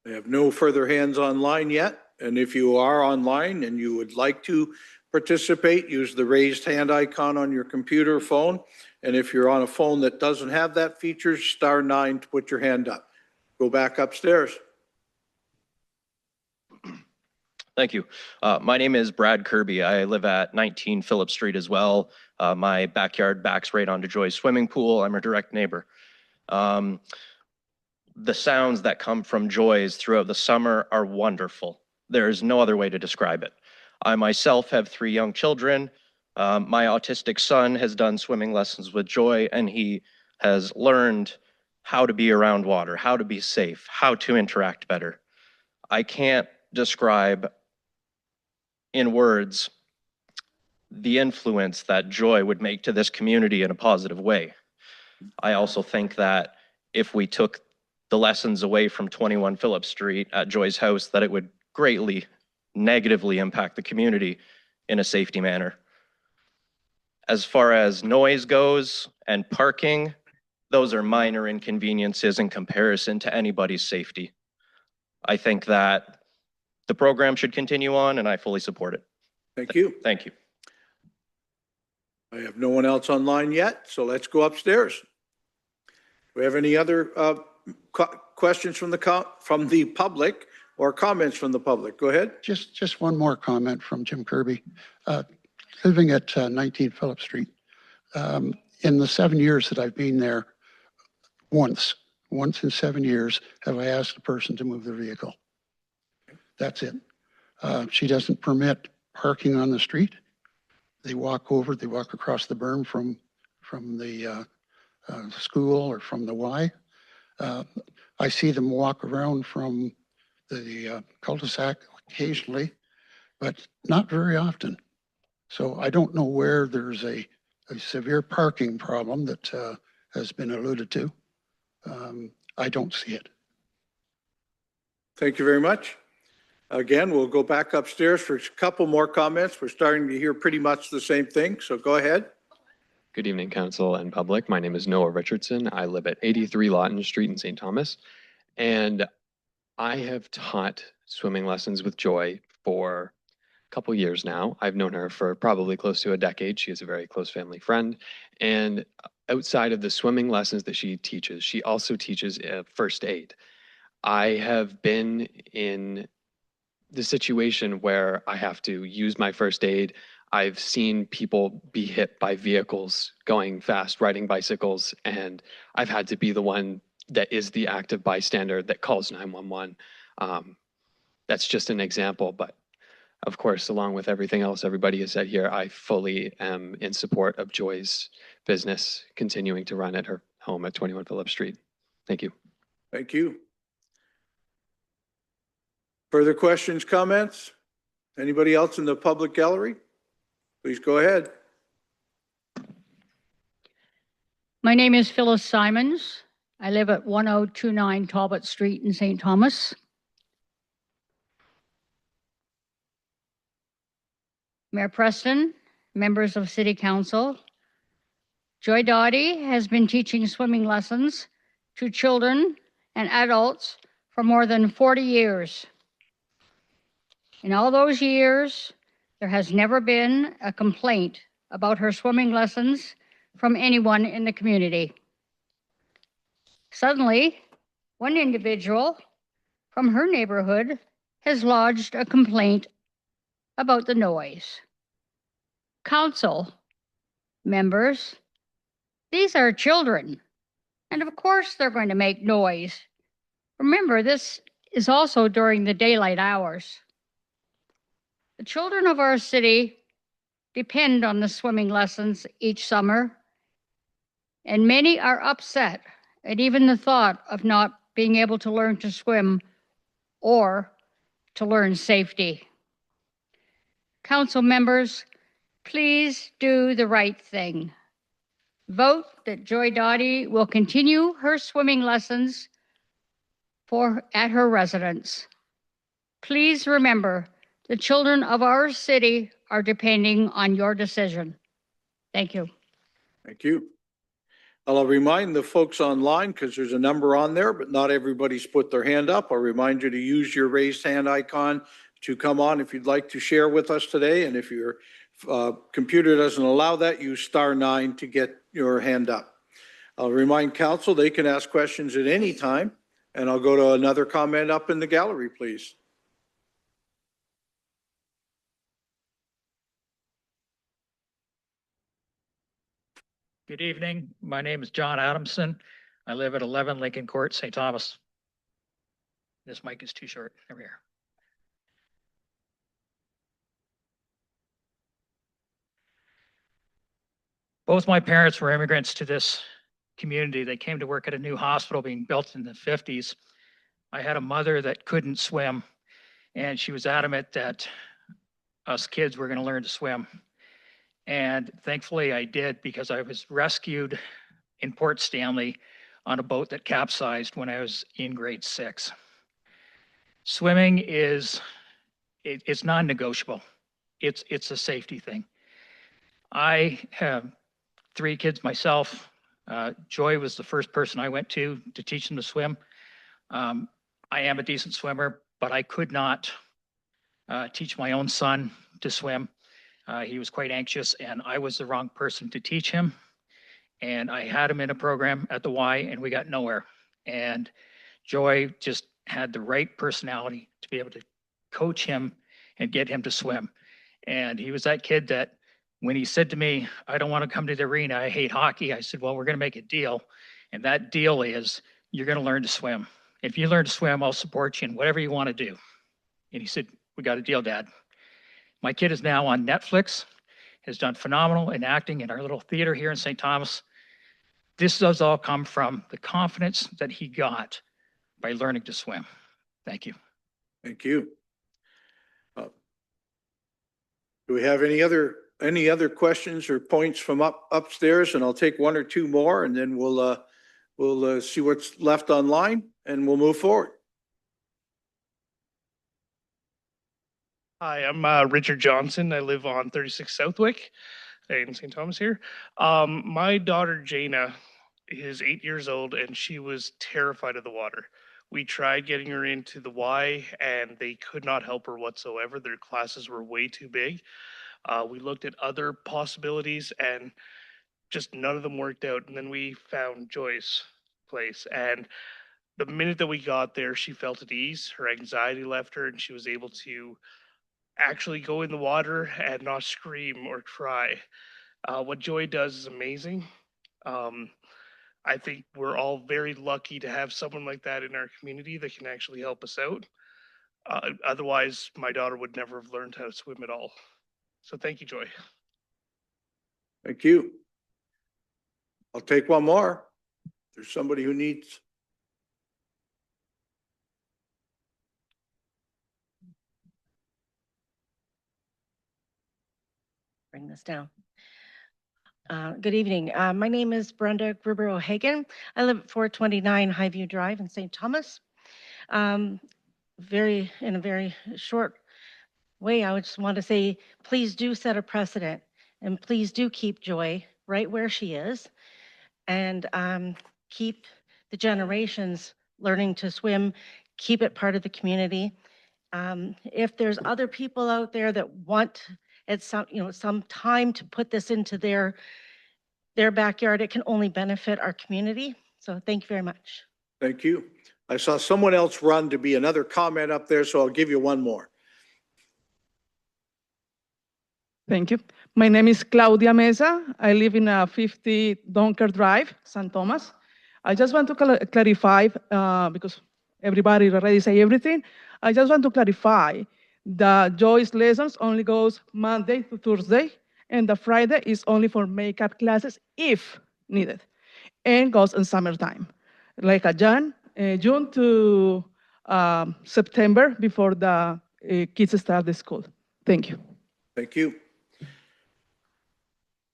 We have no further hands online yet. And if you are online and you would like to participate, use the raised hand icon on your computer or phone. And if you're on a phone that doesn't have that feature, *9 to put your hand up. Go back upstairs. Thank you. My name is Brad Kirby. I live at 19 Phillip Street as well. My backyard backs right onto Joy's swimming pool. I'm her direct neighbor. The sounds that come from Joy's throughout the summer are wonderful. There's no other way to describe it. I myself have 3 young children. My autistic son has done swimming lessons with Joy, and he has learned how to be around water, how to be safe, how to interact better. I can't describe in words the influence that Joy would make to this community in a positive way. I also think that if we took the lessons away from 21 Phillip Street at Joy's house, that it would greatly negatively impact the community in a safety manner. As far as noise goes and parking, those are minor inconveniences in comparison to anybody's safety. I think that the program should continue on, and I fully support it. Thank you. Thank you. I have no one else online yet, so let's go upstairs. Do we have any other questions from the public or comments from the public? Go ahead. Just one more comment from Jim Kirby. Living at 19 Phillip Street, in the 7 years that I've been there, once in 7 years, have I asked a person to move their vehicle. That's it. She doesn't permit parking on the street. They walk across the berm from the school or from the Y. I see them walk around from the cul-de-sac occasionally, but not very often. So I don't know where there's a severe parking problem that has been alluded to. I don't see it. Thank you very much. Again, we'll go back upstairs for a couple more comments. We're starting to hear pretty much the same thing, so go ahead. Good evening, council and public. My name is Noah Richardson. I live at 83 Lawton Street in St. Thomas, and I have taught swimming lessons with Joy for a couple years now. I've known her for probably close to a decade. She is a very close family friend, and outside of the swimming lessons that she teaches, she also teaches first aid. I have been in the situation where I have to use my first aid. I've seen people be hit by vehicles going fast, riding bicycles, and I've had to be the one that is the active bystander that calls 911. That's just an example, but of course, along with everything else everybody has said here, I fully am in support of Joy's business continuing to run at her home at 21 Phillip Street. Thank you. Thank you. Further questions, comments? Anybody else in the public gallery? Please go ahead. My name is Phyllis Simons. I live at 1029 Talbot Street in St. Thomas. Mayor Preston, members of City Council, Joy Dottie has been teaching swimming lessons to children and adults for more than 40 years. In all those years, there has never been a complaint about her swimming lessons from anyone in the community. Suddenly, one individual from her neighborhood has lodged a complaint about the noise. Council members, these are children, and of course they're going to make noise. Remember, this is also during the daylight hours. The children of our city depend on the swimming lessons each summer, and many are upset at even the thought of not being able to learn to swim or to learn safety. Council members, please do the right thing. Vote that Joy Dottie will continue her swimming lessons at her residence. Please remember, the children of our city are depending on your decision. Thank you. Thank you. I'll remind the folks online, because there's a number on there, but not everybody's put their hand up. I'll remind you to use your raised hand icon to come on if you'd like to share with us today. And if your computer doesn't allow that, use *9 to get your hand up. I'll remind council they can ask questions at any time. And I'll go to another comment up in the gallery, please. Good evening. My name is John Adamson. I live at 11 Lincoln Court, St. Thomas. This mic is too short. Over here. Both my parents were immigrants to this community. They came to work at a new hospital being built in the 50s. I had a mother that couldn't swim, and she was adamant that us kids were going to learn to swim. And thankfully I did, because I was rescued in Port Stanley on a boat that capsized when I was in grade 6. Swimming it's non-negotiable. It's a safety thing. I have 3 kids myself. Joy was the first person I went to teach them to swim. I am a decent swimmer, but I could not teach my own son to swim. He was quite anxious and I was the wrong person to teach him. And I had him in a program at the Y and we got nowhere. And Joy just had the right personality to be able to coach him and get him to swim. And he was that kid that when he said to me, I don't want to come to the arena, I hate hockey, I said, well, we're going to make a deal. And that deal is you're going to learn to swim. If you learn to swim, I'll support you in whatever you want to do. And he said, we got a deal, Dad. My kid is now on Netflix, has done phenomenal in acting in our little theater here in St. Thomas. This does all come from the confidence that he got by learning to swim. Thank you. Thank you. Do we have any other questions or points from upstairs? And I'll take one or two more and then we'll see what's left online and we'll move forward. Hi, I'm Richard Johnson. I live on 36 Southwick in St. Thomas here. My daughter Jaina is 8 years old and she was terrified of the water. We tried getting her into the Y and they could not help her whatsoever. Their classes were way too big. We looked at other possibilities and just none of them worked out. And then we found Joy's place. And the minute that we got there, she felt at ease. Her anxiety left her and she was able to actually go in the water and not scream or cry. What Joy does is amazing. I think we're all very lucky to have someone like that in our community that can actually help us out. Otherwise, my daughter would never have learned how to swim at all. So thank you, Joy. Thank you. I'll take one more. There's somebody who needs. Bring this down. Good evening. My name is Brenda Gruber O'Hagan. I live at 429 Highview Drive in St. Thomas. In a very short way, I would just want to say, please do set a precedent and please do keep Joy right where she is and keep the generations learning to swim, keep it part of the community. If there's other people out there that want at some time to put this into their backyard, it can only benefit our community. So thank you very much. Thank you. I saw someone else run to be another comment up there, so I'll give you one more. Thank you. My name is Claudia Mesa. I live in 50 Donker Drive, St. Thomas. I just want to clarify, because everybody already say everything. I just want to clarify that Joy's lessons only goes Monday to Thursday, and the Friday is only for makeup classes if needed, and goes in summertime, like a June to September before the kids start the school. Thank you. Thank you.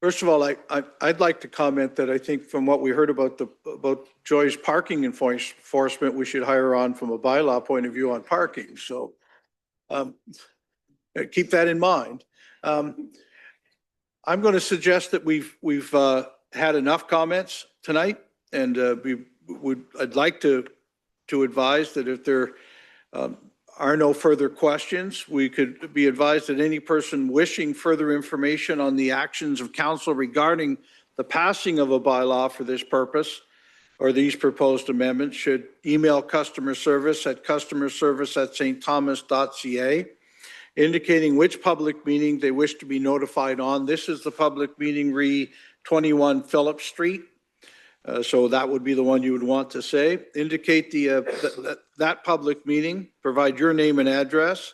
First of all, I'd like to comment that I think from what we heard about Joy's parking enforcement, we should hire on from a bylaw point of view on parking. So keep that in mind. I'm going to suggest that we've had enough comments tonight, and I'd like to advise that if there are no further questions, we could be advised that any person wishing further information on the actions of council regarding the passing of a bylaw for this purpose or these proposed amendments should email customer service at customerservice@stthomas.ca, indicating which public meeting they wish to be notified on. This is the public meeting re 21 Phillip Street. So that would be the one you would want to say. Indicate that public meeting, provide your name and address.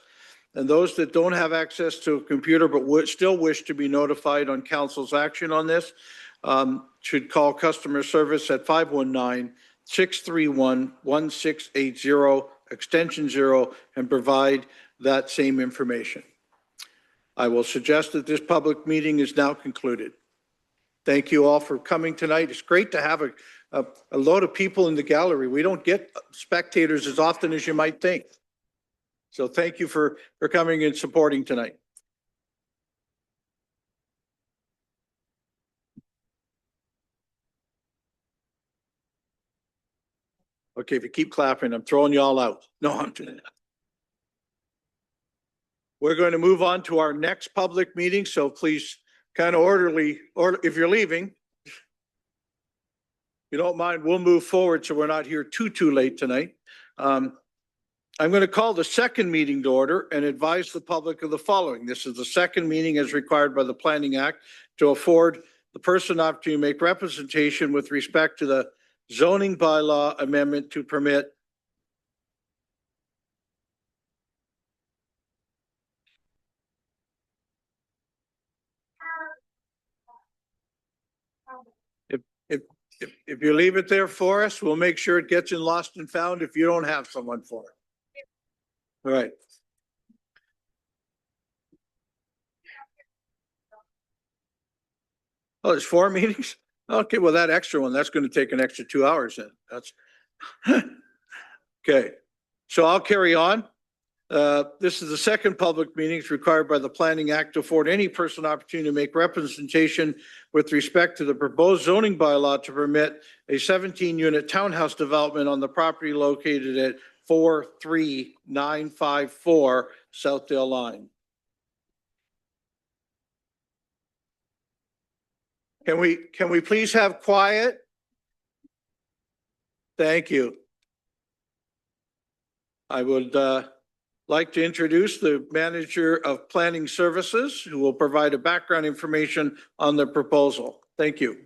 And those that don't have access to a computer but would still wish to be notified on council's action on this should call customer service at 519-631-1680, extension 0, and provide that same information. I will suggest that this public meeting is now concluded. Thank you all for coming tonight. It's great to have a load of people in the gallery. We don't get spectators as often as you might think. So thank you for coming and supporting tonight. Okay, if you keep clapping, I'm throwing you all out. No, I'm doing that. We're going to move on to our next public meeting, so please kind of orderly, or if you're leaving, if you don't mind, we'll move forward so we're not here too late tonight. I'm going to call the second meeting to order and advise the public of the following. This is the second meeting as required by the Planning Act to afford the person opportunity to make representation with respect to the zoning bylaw amendment to permit If you leave it there for us, we'll make sure it gets in lost and found if you don't have someone for it. All right. Oh, there's 4 meetings? Okay, well, that extra one, that's going to take an extra 2 hours then. That's okay. So I'll carry on. This is the second public meeting required by the Planning Act to afford any person opportunity to make representation with respect to the proposed zoning bylaw to permit a 17-unit townhouse development on the property located at 43954 Southdale Line. Can we please have quiet? Thank you. I would like to introduce the Manager of Planning Services, who will provide a background information on the proposal. Thank you.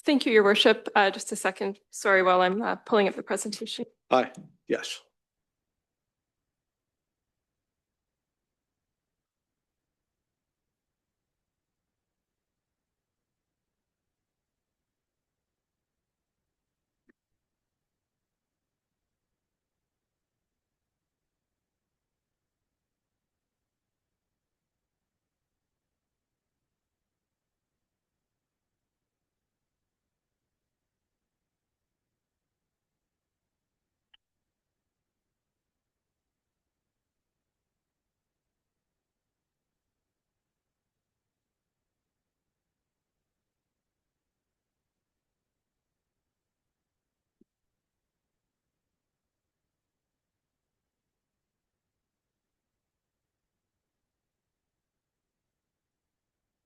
Thank you, Your Worship. Just a second. Sorry, while I'm pulling up the presentation. Hi. Yes.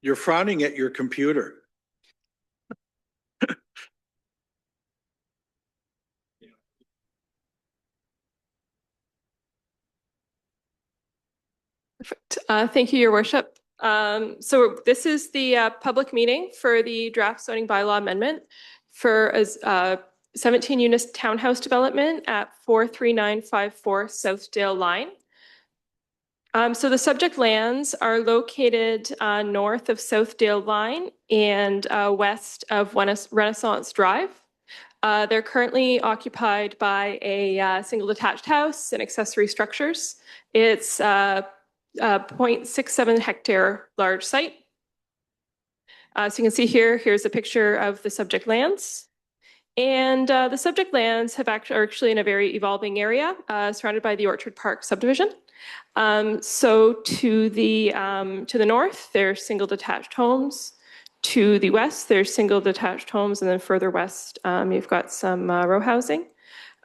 You're frowning at your computer. Perfect. Thank you, Your Worship. So this is the public meeting for the draft zoning bylaw amendment for a 17-unit townhouse development at 43954 Southdale Line. So the subject lands are located north of Southdale Line and west of Renaissance Drive. They're currently occupied by a single detached house and accessory structures. It's 0.67 hectare large site. So you can see here's a picture of the subject lands. And the subject lands are actually in a very evolving area surrounded by the Orchard Park subdivision. So to the north, there's single detached homes. To the west, there's single detached homes, and then further west, you've got some row housing.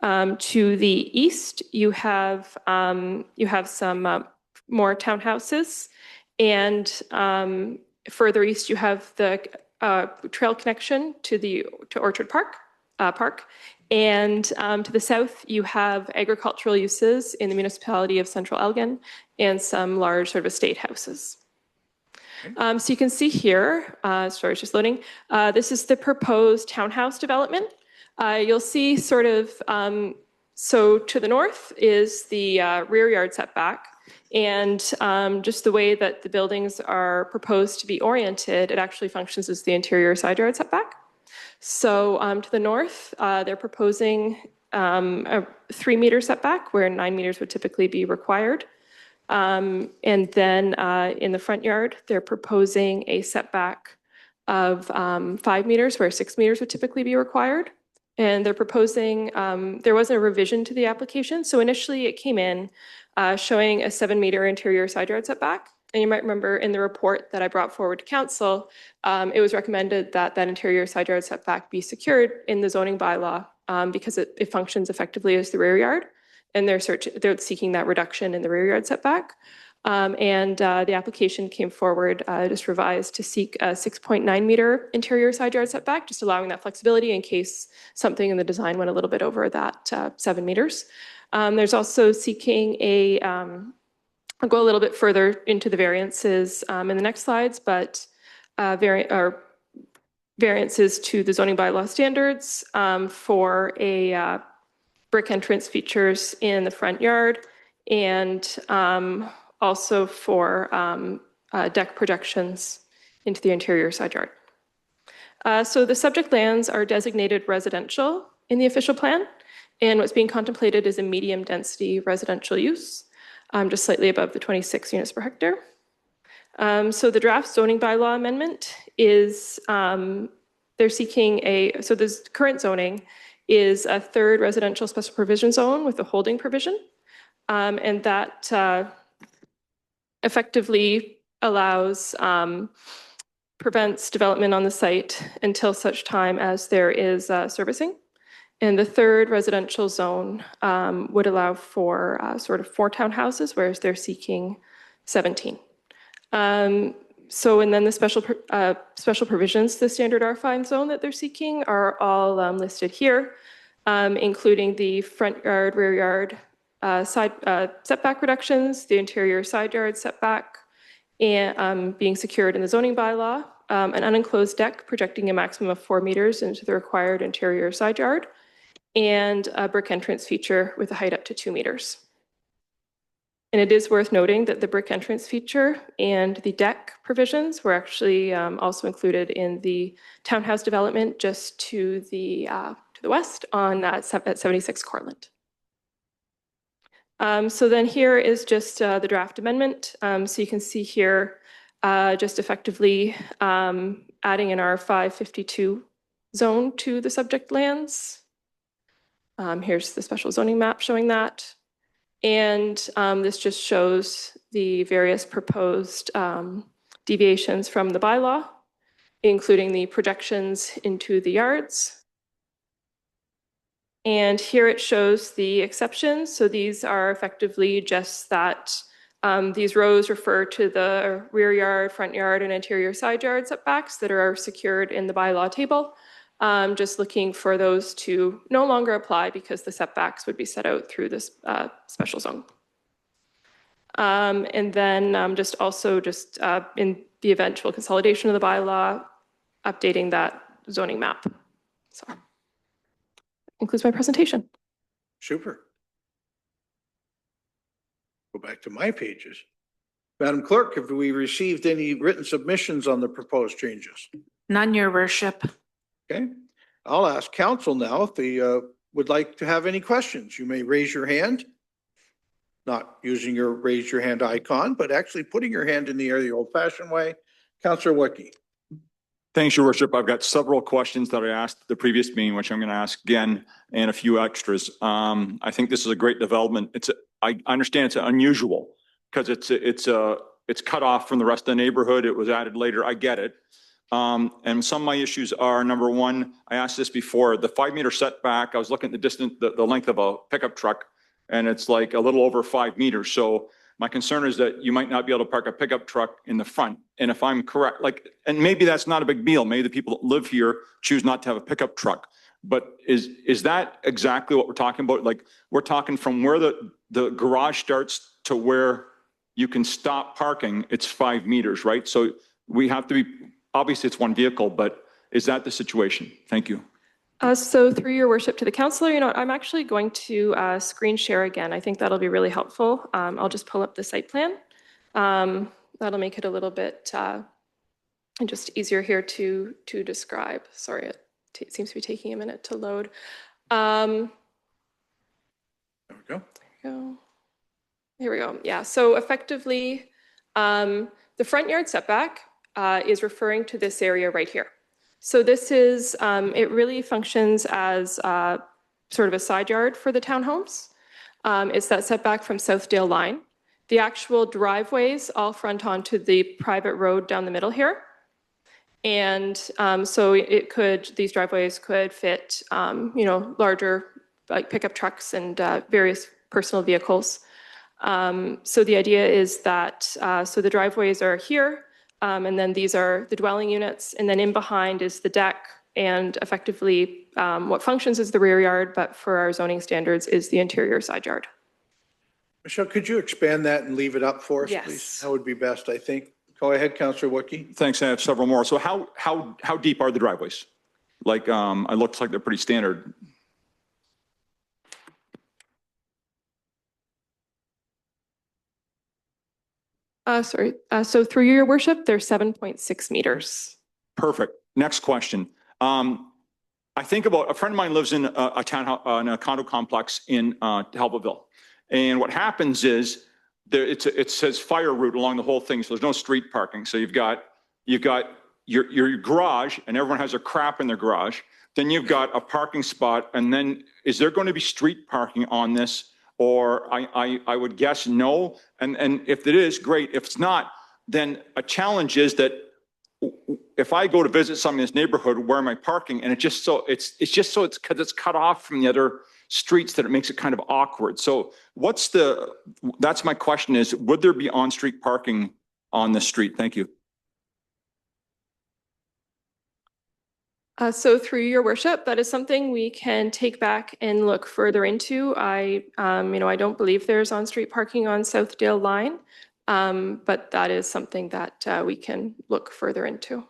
To the east, you have some more townhouses, and further east, you have the trail connection to Orchard Park. And to the south, you have agricultural uses in the municipality of Central Elgin and some large sort of estate houses. So you can see here, sorry, it's just loading. This is the proposed townhouse development. You'll see sort of, so to the north is the rear yard setback. And just the way that the buildings are proposed to be oriented, it actually functions as the interior side yard setback. So to the north, they're proposing a 3-meter setback where 9 meters would typically be required. And then in the front yard, they're proposing a setback of 5 meters where 6 meters would typically be required. And they're proposing, there was a revision to the application. So initially it came in showing a 7-meter interior side yard setback. And you might remember in the report that I brought forward to council, it was recommended that that interior side yard setback be secured in the zoning bylaw because it functions effectively as the rear yard. And they're seeking that reduction in the rear yard setback. The application came forward just revised to seek a 6.9 meter interior side yard setback, just allowing that flexibility in case something in the design went a little bit over that 7 meters. There's also seeking a, I'll go a little bit further into the variances in the next slides, but variances to the zoning bylaw standards for a brick entrance features in the front yard, and also for deck projections into the interior side yard. So the subject lands are designated residential in the official plan, and what's being contemplated is a medium density residential use, just slightly above the 26 units per hectare. So the draft zoning bylaw amendment is, they're seeking so this current zoning is a third residential special provision zone with a holding provision. And that effectively allows, prevents development on the site until such time as there is servicing. And the third residential zone would allow for sort of 4 townhouses, whereas they're seeking 17. So, and then the special provisions, the standard R5 zone that they're seeking are all listed here, including the front yard, rear yard, side setback reductions, the interior side yard setback, and being secured in the zoning bylaw, an unenclosed deck projecting a maximum of 4 meters into the required interior side yard, and a brick entrance feature with a height up to 2 meters. And it is worth noting that the brick entrance feature and the deck provisions were actually also included in the townhouse development just to the west on at 76 Cortlandt. So then here is just the draft amendment. So you can see here just effectively adding an R552 zone to the subject lands. Here's the special zoning map showing that. And this just shows the various proposed deviations from the bylaw, including the projections into the yards. And here it shows the exceptions. So these are effectively just that these rows refer to the rear yard, front yard, and interior side yard setbacks that are secured in the bylaw table. Just looking for those to no longer apply because the setbacks would be set out through this special zone. And then just also just in the eventual consolidation of the bylaw, updating that zoning map. So that concludes my presentation. Super. Go back to my pages. Madam Clerk, have we received any written submissions on the proposed changes? None, your worship. Okay, I'll ask council now if they would like to have any questions. You may raise your hand, not using your raise your hand icon, but actually putting your hand in the air the old fashioned way. Councillor Wickie. Thanks, your worship. I've got several questions that I asked the previous meeting, which I'm going to ask again, and a few extras. I think this is a great development. I understand it's unusual because it's cut off from the rest of the neighborhood. It was added later. I get it. And some of my issues are, number one, I asked this before, the 5 meter setback. I was looking at the distance, the length of a pickup truck, and it's like a little over 5 meters. So my concern is that you might not be able to park a pickup truck in the front. And if I'm correct, and maybe that's not a big deal. Maybe the people that live here choose not to have a pickup truck. But is that exactly what we're talking about? Like, we're talking from where the garage starts to where you can stop parking, it's 5 meters, right? So we have to be, obviously it's one vehicle, but is that the situation? Thank you. So through your worship to the councillor, I'm actually going to screen share again. I think that'll be really helpful. I'll just pull up the site plan. That'll make it a little bit just easier here to describe. Sorry, it seems to be taking a minute to load. There we go. Here we go. Yeah, so effectively, the front yard setback is referring to this area right here. So this is, it really functions as sort of a side yard for the townhomes. It's that setback from Southdale line. The actual driveways all front onto the private road down the middle here. And so these driveways could fit, larger like pickup trucks and various personal vehicles. So the idea is that, so the driveways are here, and then these are the dwelling units, and then in behind is the deck, and effectively what functions as the rear yard, but for our zoning standards is the interior side yard. Michelle, could you expand that and leave it up for us, Yes. please? That would be best, I think. Go ahead, Councillor Wookie. Thanks. I have several more. So how deep are the driveways? Like, it looks like they're pretty standard. Sorry, so through your worship, they're 7.6 meters. Perfect. Next question. I think about, a friend of mine lives in a townhouse, in a condo complex in Helpville. And what happens is there, it says fire route along the whole thing. So there's no street parking. So you've got your garage, and everyone has their crap in their garage. Then you've got a parking spot. And then is there going to be street parking on this? Or I would guess no. And if it is, great. If it's not, then a challenge is that if I go to visit somebody in this neighborhood, where am I parking? And it's just so it's because it's cut off from the other streets that it makes it kind of awkward. So that's my question is, would there be on-street parking on this street? Thank you. So through your worship, that is something we can take back and look further into. I don't believe there's on-street parking on Southdale line, but that is something that we can look further into.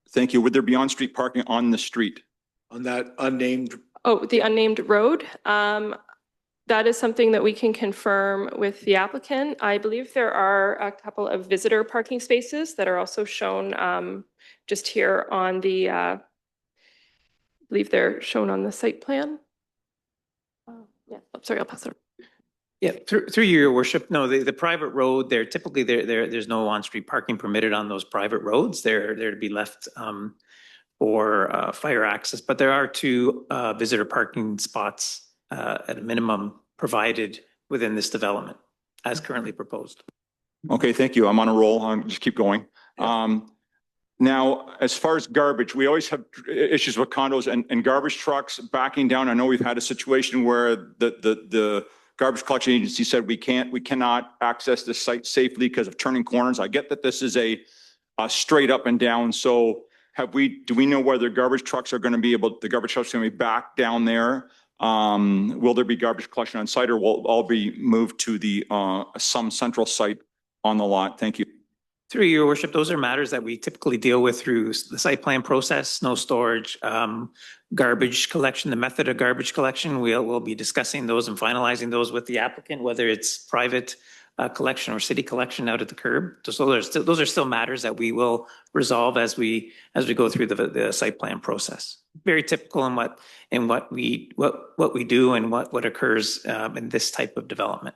Thank you. Would there be on-street parking on the street? On that unnamed? Oh, the unnamed road. That is something that we can confirm with the applicant. I believe there are a couple of visitor parking spaces that are also shown just here on the, I believe they're shown on the site plan. Yeah, I'm sorry, I'll pass it. Yeah, through your worship, no, the private road, there's no on-street parking permitted on those private roads. They're to be left for fire access, but there are two visitor parking spots at a minimum provided within this development as currently proposed. Okay, thank you. I'm on a roll. I'll just keep going. Now, as far as garbage, we always have issues with condos and garbage trucks backing down. I know we've had a situation where the garbage collection agency said we cannot access this site safely because of turning corners. I get that this is a straight up and down. So do we know whether garbage trucks are going to be the garbage trucks are going to be back down there? Will there be garbage collection on site, or will it all be moved to some central site on the lot? Thank you. Through your worship, those are matters that we typically deal with through the site plan process, snow storage, garbage collection, the method of garbage collection. We'll be discussing those and finalizing those with the applicant, whether it's private collection or city collection out at the curb. So those are still matters that we will resolve as we go through the site plan process. Very typical in what we do and what occurs in this type of development.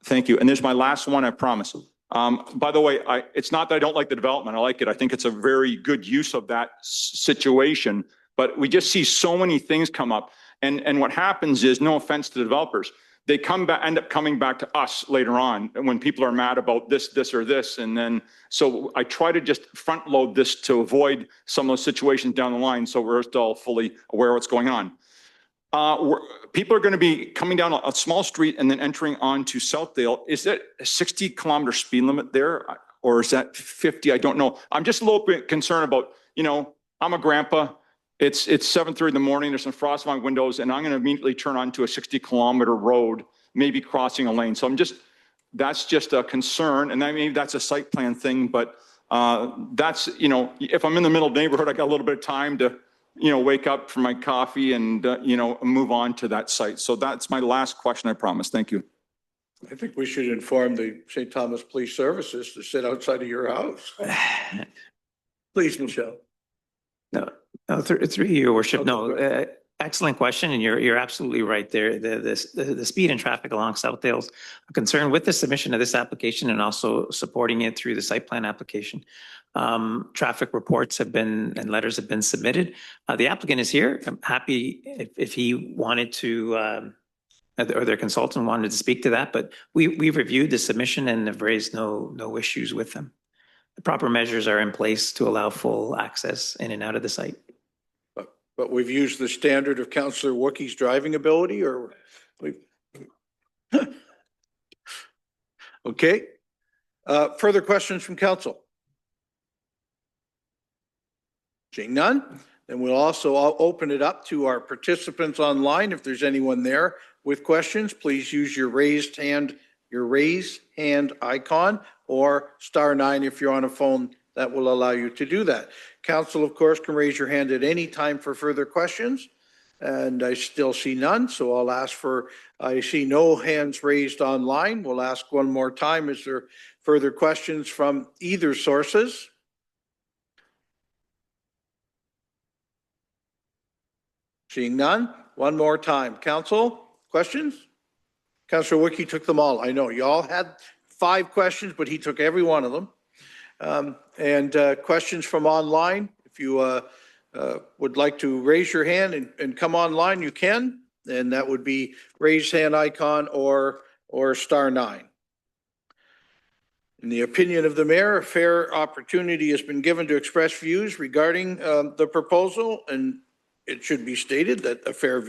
Thank you. And there's my last one, I promise. By the way, it's not that I don't like the development. I like it. I think it's a very good use of that situation, but we just see so many things come up. And what happens is, no offense to the developers, they end up coming back to us later on when people are mad about this or this. And then, so I try to just front load this to avoid some of those situations down the line. So we're still fully aware of what's going on. People are going to be coming down a small street and then entering onto Southdale. Is that a 60-kilometer speed limit there, or is that 50? I don't know. I'm just a little bit concerned about, I'm a grandpa. It's 7:30 in the morning. There's some frost on my windows, and I'm going to immediately turn onto a 60-kilometer road, maybe crossing a lane. So that's just a concern, and maybe that's a site plan thing. But that's, if I'm in the middle of the neighborhood, I got a little bit of time to wake up for my coffee and, move on to that site. So that's my last question, I promise. Thank you. I think we should inform the St. Thomas Police Services to sit outside of your house. Please, Michelle. No, through your worship. No, excellent question. And you're absolutely right there. The speed and traffic along Southdale's a concern with the submission of this application and also supporting it through the site plan application. Traffic reports and letters have been submitted. The applicant is here. I'm happy if he wanted to, or their consultant wanted to speak to that, but we've reviewed the submission and have raised no issues with them. The proper measures are in place to allow full access in and out of the site. But we've used the standard of Councillor Wookie's driving ability, or Okay. Further questions from council? Seeing none, then we'll also open it up to our participants online. If there's anyone there with questions, please use your raised hand icon, or *9 if you're on a phone. That will allow you to do that. Council, of course, can raise your hand at any time for further questions. And I still see none, so I'll ask for, I see no hands raised online. We'll ask one more time. Is there further questions from either sources? Seeing none, one more time. Council, questions? Councillor Wiki took them all. I know you all had 5 questions, but he took every one of them. Questions from online, if you would like to raise your hand and come online, you can. And that would be raise hand icon or *9. In the opinion of the mayor, a fair opportunity has been given to express views regarding the proposal, and it should be stated that a fair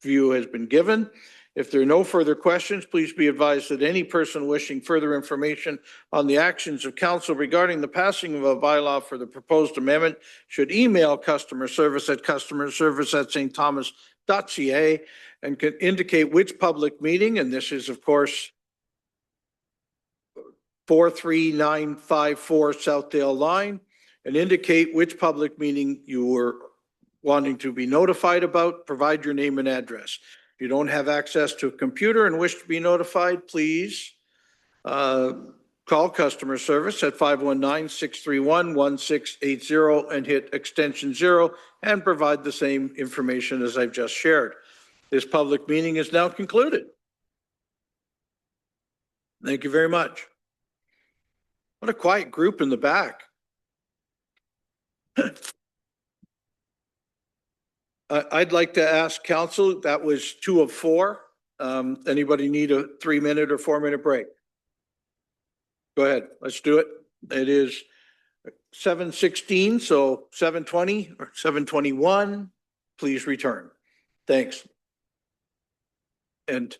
view has been given. If there are no further questions, please be advised that any person wishing further information on the actions of council regarding the passing of a bylaw for the proposed amendment should email customer service at customerservice@stthomas.ca and can indicate which public meeting, and this is of course 43954 Southdale line, and indicate which public meeting you were wanting to be notified about. Provide your name and address. If you don't have access to a computer and wish to be notified, please call customer service at 519-631-1680 and hit extension 0 and provide the same information as I've just shared. This public meeting is now concluded. Thank you very much. What a quiet group in the back. I'd like to ask council, that was 2 of 4. Anybody need a 3-minute or 4-minute break? Go ahead, let's do it. It is 7:16, so 7:20 or 7:21, please return. Thanks. And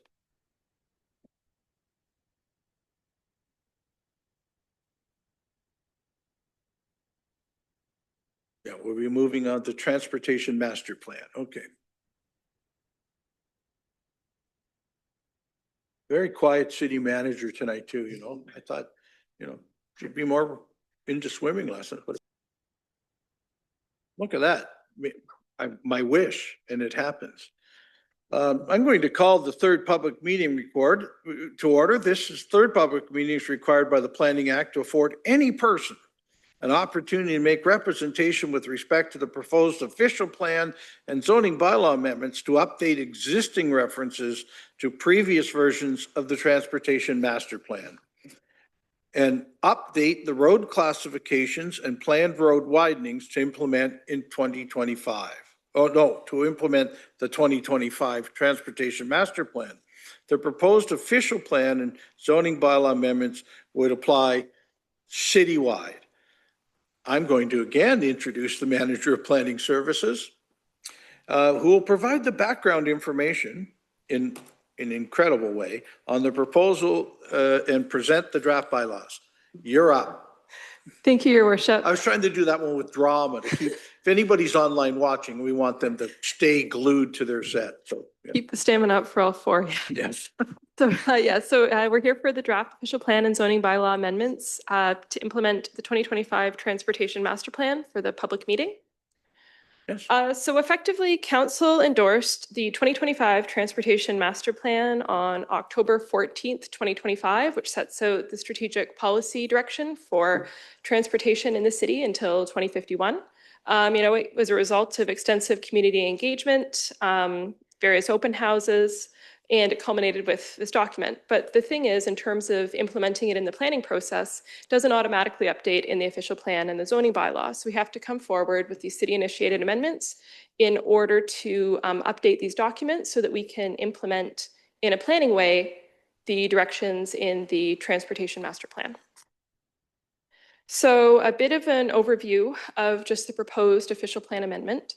yeah, we'll be moving on to Transportation Master Plan. Okay. Very quiet city manager tonight too, you know. I thought, you know, she'd be more into swimming lessons, but look at that. My wish, and it happens. I'm going to call the third public meeting to order. This is third public meeting is required by the Planning Act to afford any person an opportunity to make representation with respect to the proposed official plan and zoning bylaw amendments to update existing references to previous versions of the Transportation Master Plan and update the road classifications and planned road widenings to implement in 2025. Oh, no, to implement the 2025 Transportation Master Plan. The proposed official plan and zoning bylaw amendments would apply citywide. I'm going to again introduce the Manager of Planning Services, who will provide the background information in an incredible way on the proposal and present the draft bylaws. You're up. Thank you, Your Worship. I was trying to do that one with drama to keep, if anybody's online watching, we want them to stay glued to their set. So yeah. Keep the stamina up for all 4. Yes. So we're here for the draft official plan and zoning bylaw amendments to implement the 2025 Transportation Master Plan for the public meeting. Yes. So effectively, Council endorsed the 2025 Transportation Master Plan on October 14th, 2025, which sets out the strategic policy direction for transportation in the city until 2051. It was a result of extensive community engagement, various open houses, and it culminated with this document. But the thing is, in terms of implementing it in the planning process, it doesn't automatically update in the official plan and the zoning bylaw. So we have to come forward with these city-initiated amendments in order to update these documents so that we can implement in a planning way the directions in the Transportation Master Plan. So a bit of an overview of just the proposed official plan amendment.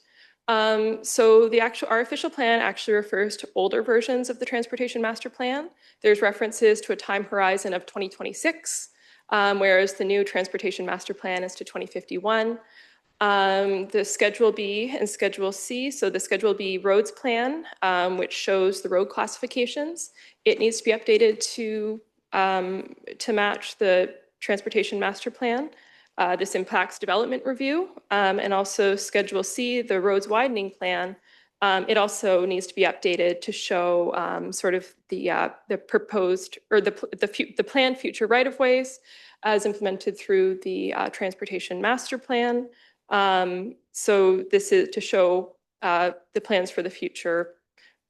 So our official plan actually refers to older versions of the Transportation Master Plan. There's references to a time horizon of 2026, whereas the new Transportation Master Plan is to 2051. The Schedule B and Schedule C, so the Schedule B roads plan, which shows the road classifications, it needs to be updated to match the Transportation Master Plan. This impacts development review, and also Schedule C, the roads widening plan. It also needs to be updated to show sort of the proposed or the planned future right-of-ways as implemented through the Transportation Master Plan. So this is to show the plans for the future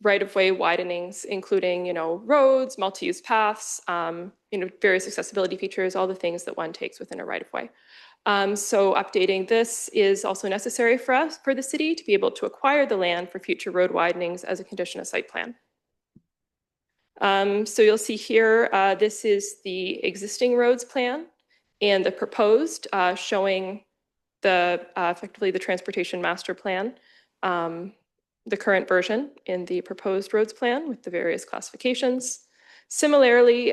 right-of-way widenings, including, roads, multi-use paths, various accessibility features, all the things that one takes within a right-of-way. So updating this is also necessary for the city to be able to acquire the land for future road widenings as a condition of site plan. So you'll see here, this is the existing roads plan and the proposed showing effectively the Transportation Master Plan, the current version in the proposed roads plan with the various classifications. Similarly,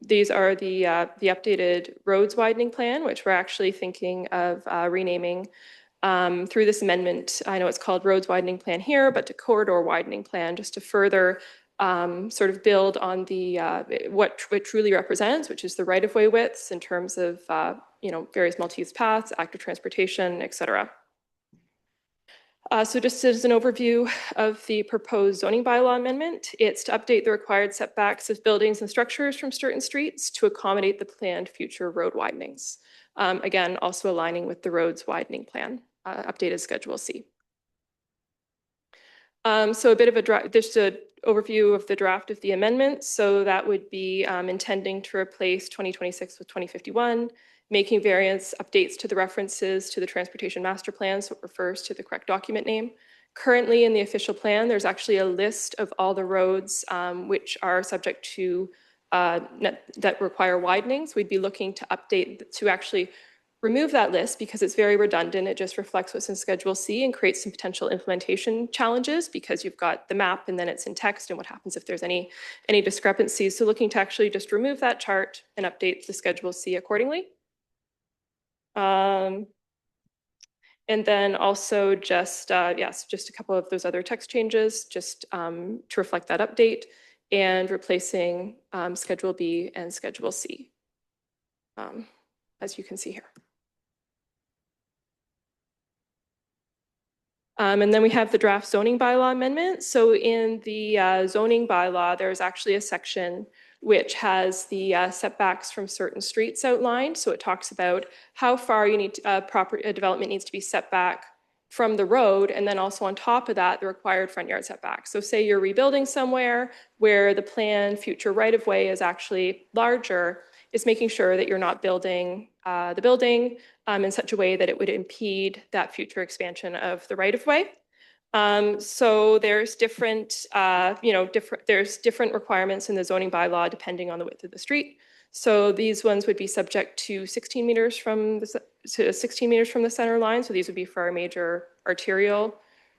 these are the updated roads widening plan, which we're actually thinking of renaming through this amendment. I know it's called roads widening plan here, but to corridor widening plan, just to further sort of build on the what it truly represents, which is the right-of-way widths in terms of various multi-use paths, active transportation, et cetera. So just as an overview of the proposed zoning bylaw amendment, it's to update the required setbacks of buildings and structures from certain streets to accommodate the planned future road widenings. Again, also aligning with the roads widening plan, updated Schedule C. So a bit of just an overview of the draft of the amendment. So that would be intending to replace 2026 with 2051, making various updates to the references to the Transportation Master Plan, so it refers to the correct document name. Currently in the official plan, there's actually a list of all the roads which are subject to that require widenings. We'd be looking to update to actually remove that list because it's very redundant. It just reflects what's in Schedule C and creates some potential implementation challenges because you've got the map and then it's in text and what happens if there's any discrepancies. So looking to actually just remove that chart and update the Schedule C accordingly. And then also just, just a couple of those other text changes just to reflect that update and replacing Schedule B and Schedule C, as you can see here. And then we have the draft zoning bylaw amendment. So in the zoning bylaw, there's actually a section which has the setbacks from certain streets outlined. So it talks about how far you need to, development needs to be set back from the road, and then also on top of that, the required front yard setback. So say you're rebuilding somewhere where the planned future right-of-way is actually larger, is making sure that you're not building the building in such a way that it would impede that future expansion of the right-of-way. So there's different, there's different requirements in the zoning bylaw depending on the width of the street. So these ones would be subject to 16 meters from the center line. So these would be for our major arterial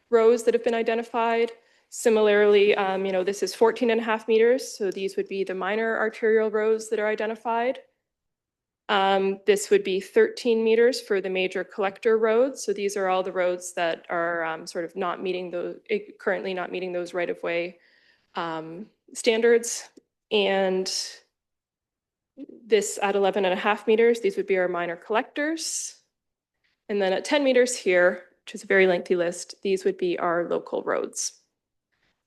roads that have been identified. Similarly, this is 14.5 meters. So these would be the minor arterial roads that are identified. This would be 13 meters for the major collector roads. So these are all the roads that are sort of not meeting currently not meeting those right-of-way standards. And this at 11.5 meters, these would be our minor collectors. And then at 10 meters here, which is a very lengthy list, these would be our local roads.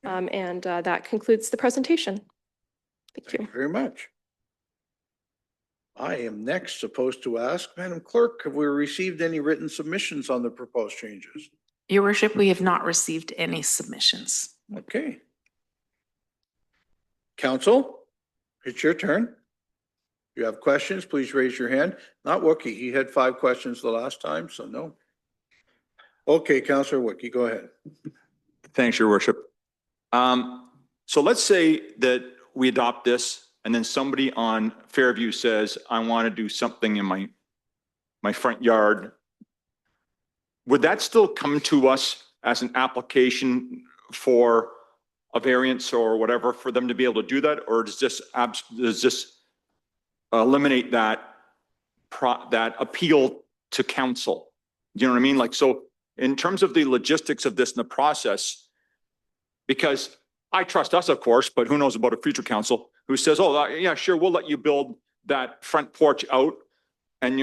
And that concludes the presentation. Thank you. Thank you very much. I am next supposed to ask, Madam Clerk, have we received any written submissions on the proposed changes? Your Worship, we have not received any submissions. Okay. Council, it's your turn. If you have questions, please raise your hand. Not Wookie. He had 5 questions the last time, so no. Okay, Councillor Wookie, go ahead. Thanks, Your Worship. So let's say that we adopt this and then somebody on Fairview says, I want to do something in my front yard. Would that still come to us as an application for a variance or whatever for them to be able to do that? Or does this eliminate that appeal to council? Do you know what I mean? Like, so in terms of the logistics of this and the process, because I trust us, of course, but who knows about a future council who says, oh, yeah, sure, we'll let you build that front porch out. And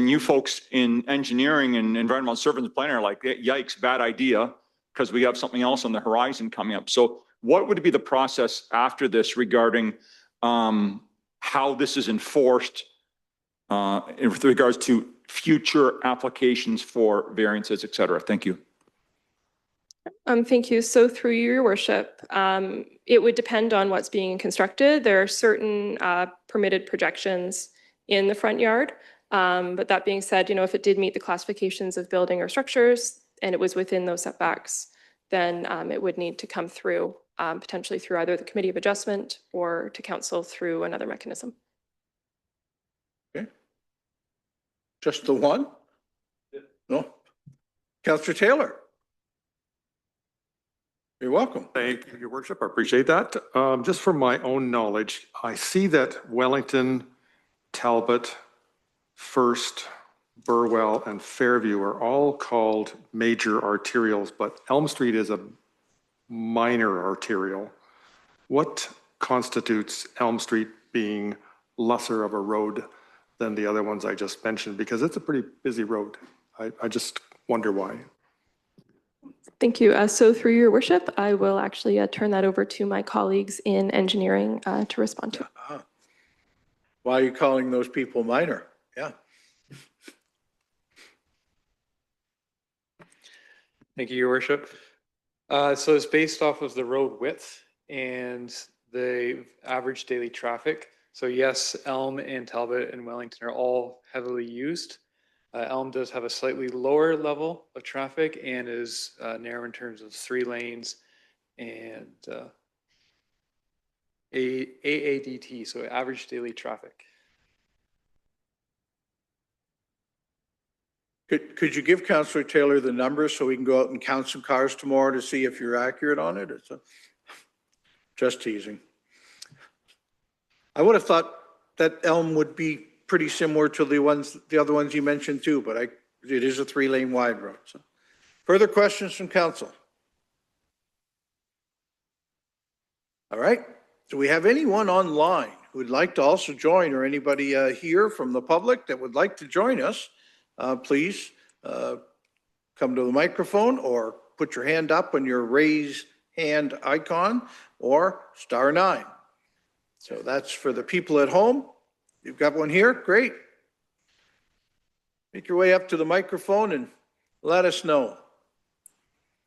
you folks in engineering and environmental services planning are like, yikes, bad idea, because we have something else on the horizon coming up. So what would be the process after this regarding how this is enforced with regards to future applications for variances, et cetera? Thank you. Thank you. So through your worship, it would depend on what's being constructed. There are certain permitted projections in the front yard. But that being said, if it did meet the classifications of building or structures and it was within those setbacks, then it would need to come through, potentially through either the Committee of Adjustment or to council through another mechanism. Okay. Just the one? No? Councillor Taylor. You're welcome. Thank you, Your Worship. I appreciate that. Just from my own knowledge, I see that Wellington, Talbot, First, Burwell, and Fairview are all called major arterials, but Elm Street is a minor arterial. What constitutes Elm Street being lesser of a road than the other ones I just mentioned? Because it's a pretty busy road. I just wonder why. Thank you. So through your worship, I will actually turn that over to my colleagues in engineering to respond to. Why are you calling those people minor? Yeah. Thank you, Your Worship. So it's based off of the road width and the average daily traffic. So yes, Elm and Talbot and Wellington are all heavily used. Elm does have a slightly lower level of traffic and is narrow in terms of 3 lanes and AADT, so average daily traffic. Could you give Councillor Taylor the numbers so we can go out and count some cars tomorrow to see if you're accurate on it? Just teasing. I would have thought that Elm would be pretty similar to the other ones you mentioned too, but it is a 3-lane wide road. So. Further questions from council? All right. Do we have anyone online who would like to also join, or anybody here from the public that would like to join us? Please come to the microphone or put your hand up on your raise hand icon or *9. So that's for the people at home. You've got one here? Great. Make your way up to the microphone and let us know.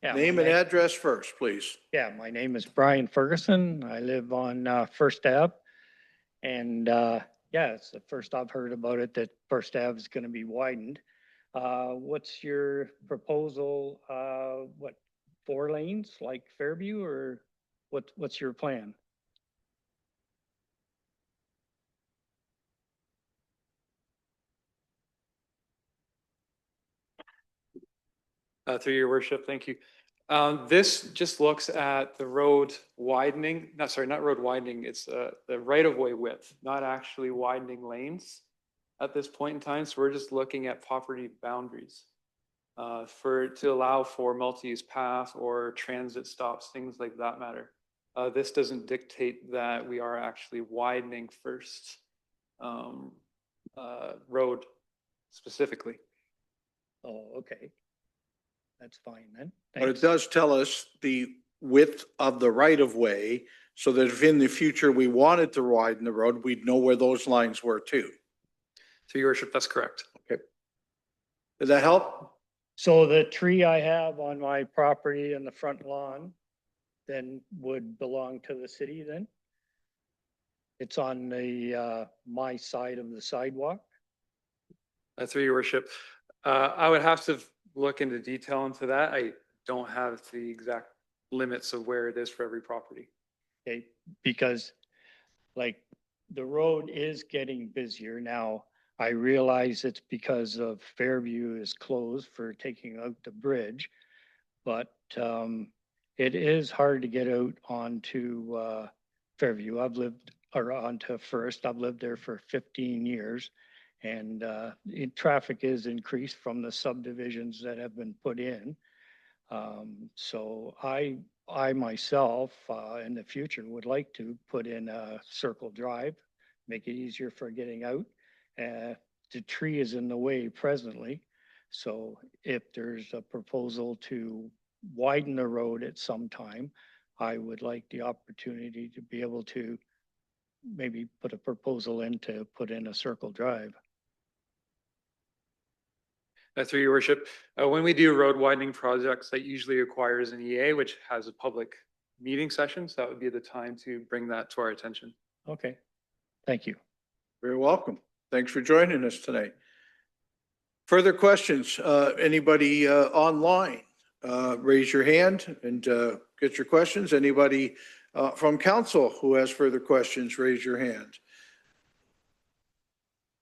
Yeah, Name and address first, please. Yeah, my name is Brian Ferguson. I live on First Ave. And yeah, it's the first I've heard about it, that First Ave is going to be widened. What's your proposal? 4 lanes like Fairview, or what's your plan? Through your worship, thank you. This just looks at the road widening, not road widening, it's the right-of-way width, not actually widening lanes at this point in time. So we're just looking at property boundaries to allow for multi-use path or transit stops, things like that matter. This doesn't dictate that we are actually widening First road specifically. Oh, okay. That's fine then. But it does tell us the width of the right-of-way, so that if in the future we wanted to widen the road, we'd know where those lines were too. To your worship, that's correct. Okay. Does that help? So the tree I have on my property in the front lawn then would belong to the city then? It's on the my side of the sidewalk? Through your worship, I would have to look into detail into that. I don't have the exact limits of where it is for every property. Okay, because like the road is getting busier now. I realize it's because of Fairview is closed for taking out the bridge, but it is hard to get out onto Fairview. Onto First. I've lived there for 15 years, and traffic is increased from the subdivisions that have been put in. So I myself, in the future, would like to put in a circle drive, make it easier for getting out. The tree is in the way presently. So if there's a proposal to widen the road at some time, I would like the opportunity to be able to maybe put a proposal in to put in a circle drive. Through your worship, when we do road widening projects, that usually requires an EA, which has a public meeting session. So that would be the time to bring that to our attention. Okay, thank you. You're welcome. Thanks for joining us tonight. Further questions? Anybody online? Raise your hand and get your questions. Anybody from council who has further questions, raise your hand.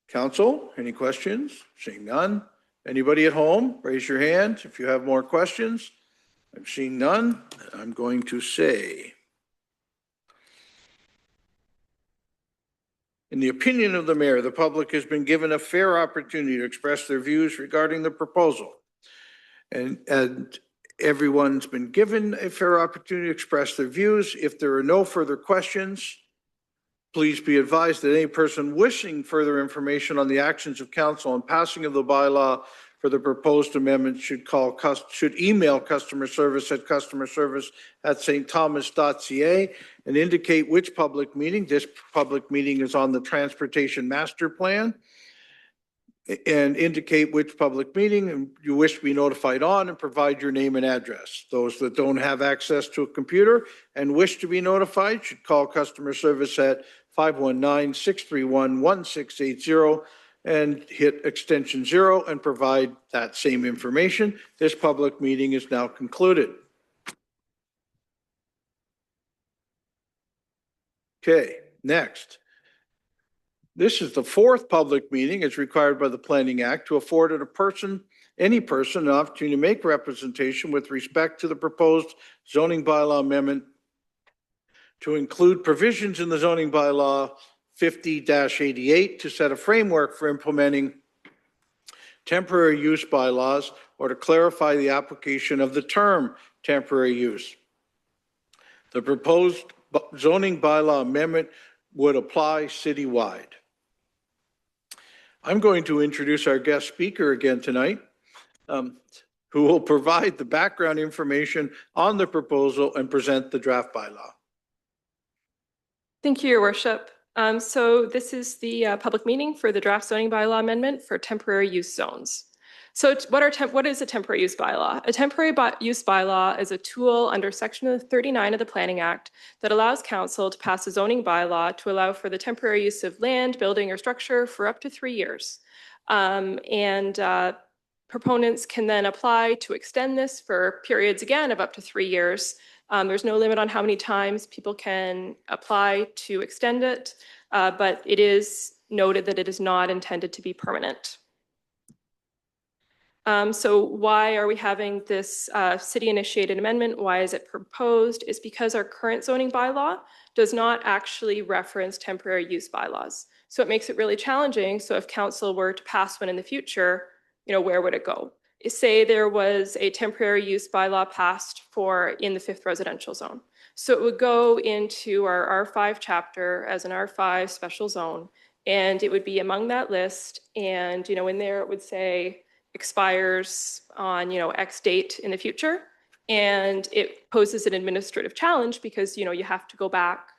Council, any questions? Seeing none. Anybody at home, raise your hand if you have more questions. I'm seeing none. I'm going to say, in the opinion of the mayor, the public has been given a fair opportunity to express their views regarding the proposal. And everyone's been given a fair opportunity to express their views. If there are no further questions, please be advised that any person wishing further information on the actions of council on passing of the bylaw for the proposed amendment should email customer service at customerservice@stthomas.ca and indicate which public meeting. This public meeting is on the Transportation Master Plan. And indicate which public meeting you wish to be notified on and provide your name and address. Those that don't have access to a computer and wish to be notified should call customer service at 519-631-1680 and hit extension 0 and provide that same information. This public meeting is now concluded. Okay, next. This is the fourth public meeting as required by the Planning Act to afford any person an opportunity to make representation with respect to the proposed zoning bylaw amendment to include provisions in the zoning bylaw 50-88 to set a framework for implementing temporary use bylaws or to clarify the application of the term temporary use. The proposed zoning bylaw amendment would apply citywide. I'm going to introduce our guest speaker again tonight, who will provide the background information on the proposal and present the draft bylaw. Thank you, Your Worship. So this is the public meeting for the draft zoning bylaw amendment for temporary use zones. So what is a temporary use bylaw? A temporary use bylaw is a tool under Section 39 of the Planning Act that allows council to pass a zoning bylaw to allow for the temporary use of land, building, or structure for up to 3 years. Proponents can then apply to extend this for periods, again, of up to 3 years. There's no limit on how many times people can apply to extend it, but it is noted that it is not intended to be permanent. So why are we having this city-initiated amendment? Why is it proposed? Is because our current zoning bylaw does not actually reference temporary use bylaws. So it makes it really challenging. So if council were to pass one in the future, where would it go? Say there was a temporary use bylaw passed in the 5th residential zone. So it would go into our R5 chapter as an R5 special zone, and it would be among that list. And, in there it would say, expires on, X date in the future. And it poses an administrative challenge because, you have to go back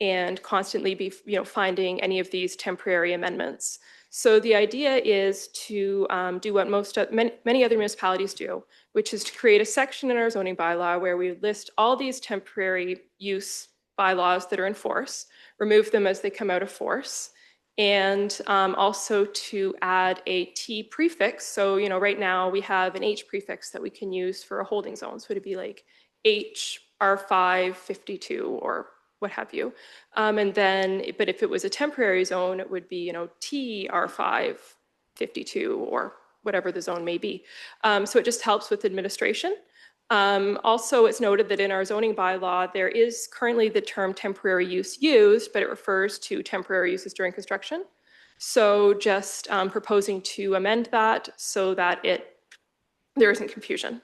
and constantly be, finding any of these temporary amendments. So the idea is to do what many other municipalities do, which is to create a section in our zoning bylaw where we list all these temporary use bylaws that are in force, remove them as they come out of force, and also to add a T prefix. So, right now we have an H prefix that we can use for a holding zone. So it'd be like H, R5, 52, or what have you. And then, but if it was a temporary zone, it would be, T, R5, 52, or whatever the zone may be. So it just helps with administration. Also, it's noted that in our zoning bylaw, there is currently the term temporary use used, but it refers to temporary uses during construction. So just proposing to amend that so that there isn't confusion.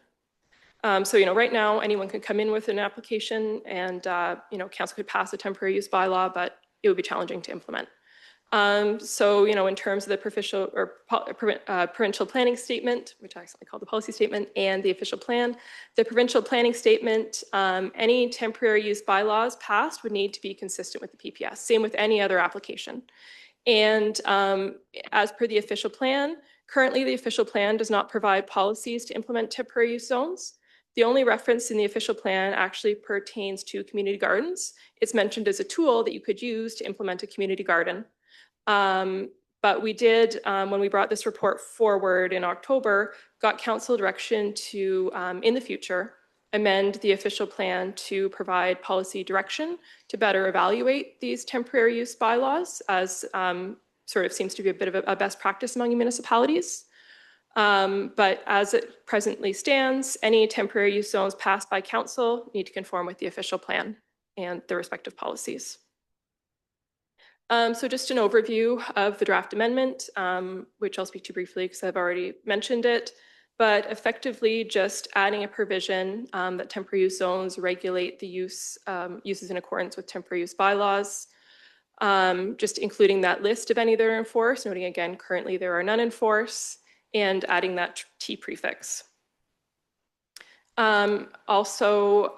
So, right now, anyone could come in with an application and, council could pass a temporary use bylaw, but it would be challenging to implement. So, in terms of the provincial planning statement, which I accidentally called the policy statement, and the official plan, the provincial planning statement, any temporary use bylaws passed would need to be consistent with the PPS, same with any other application. And as per the official plan, currently the official plan does not provide policies to implement temporary use zones. The only reference in the official plan actually pertains to community gardens. It's mentioned as a tool that you could use to implement a community garden. But we did, when we brought this report forward in October, got council direction to, in the future, amend the official plan to provide policy direction to better evaluate these temporary use bylaws, as sort of seems to be a bit of a best practice among municipalities. But as it presently stands, any temporary use zones passed by council need to conform with the official plan and the respective policies. So just an overview of the draft amendment, which I'll speak to briefly because I've already mentioned it, but effectively just adding a provision that temporary use zones regulate the uses in accordance with temporary use bylaws, just including that list of any that are in force, noting again, currently there are none in force, and adding that T prefix. Also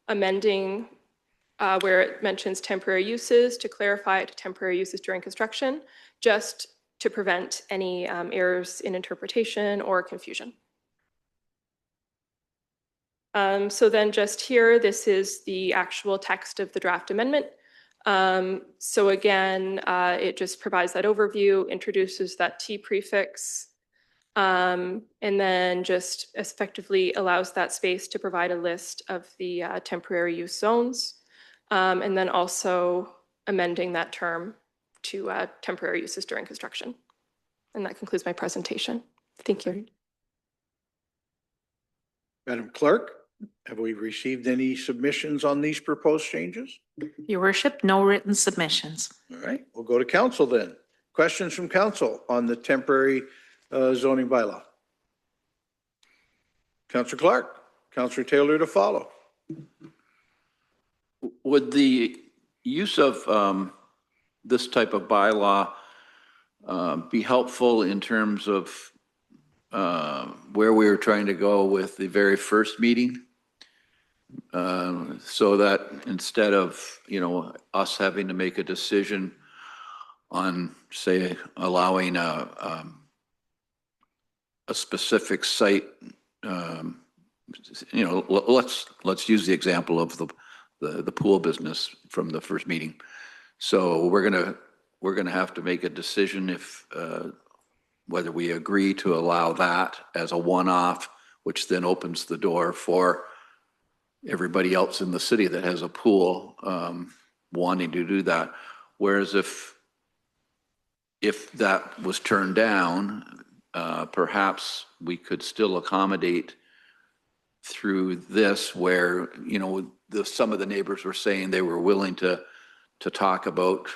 amending where it mentions temporary uses to clarify it to temporary uses during construction, just to prevent any errors in interpretation or confusion. So then just here, this is the actual text of the draft amendment. So again, it just provides that overview, introduces that T prefix, and then just effectively allows that space to provide a list of the temporary use zones, and then also amending that term to temporary uses during construction. And that concludes my presentation. Thank you. Madam Clerk, have we received any submissions on these proposed changes? Your worship, no written submissions. All right, we'll go to council then. Questions from council on the temporary zoning bylaw? Councillor Clark, Councillor Taylor to follow. Would the use of this type of bylaw be helpful in terms of where we were trying to go with the very first meeting? So that instead of, us having to make a decision on, say, allowing a specific site, let's use the example of the pool business from the first meeting. So we're gonna have to make a decision if whether we agree to allow that as a one-off, which then opens the door for everybody else in the city that has a pool wanting to do that. Whereas if that was turned down, perhaps we could still accommodate through this where, some of the neighbors were saying they were willing to talk about,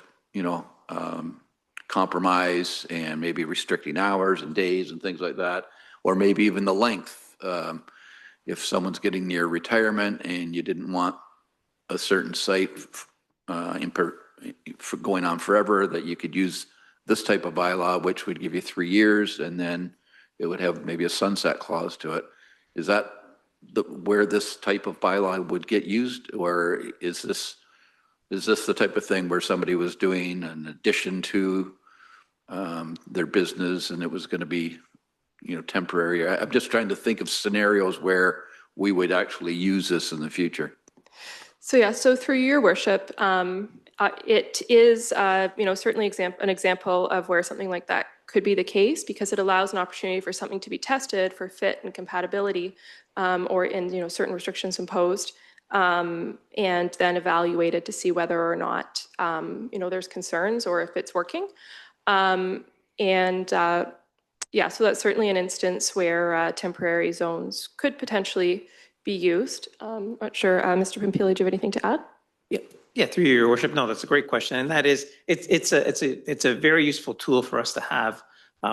compromise and maybe restricting hours and days and things like that, or maybe even the length. If someone's getting near retirement and you didn't want a certain site for going on forever, that you could use this type of bylaw, which would give you 3 years, and then it would have maybe a sunset clause to it. Is that where this type of bylaw would get used, or is this the type of thing where somebody was doing an addition to their business and it was going to be, temporary? I'm just trying to think of scenarios where we would actually use this in the future. So yeah, so through your worship, it is, certainly an example of where something like that could be the case, because it allows an opportunity for something to be tested for fit and compatibility, or in, certain restrictions imposed, and then evaluated to see whether or not, there's concerns or if it's working. Yeah, so that's certainly an instance where temporary zones could potentially be used. Not sure, Mr. Pampili, do you have anything to add? Yeah, through your worship. No, that's a great question. And that is, it's a very useful tool for us to have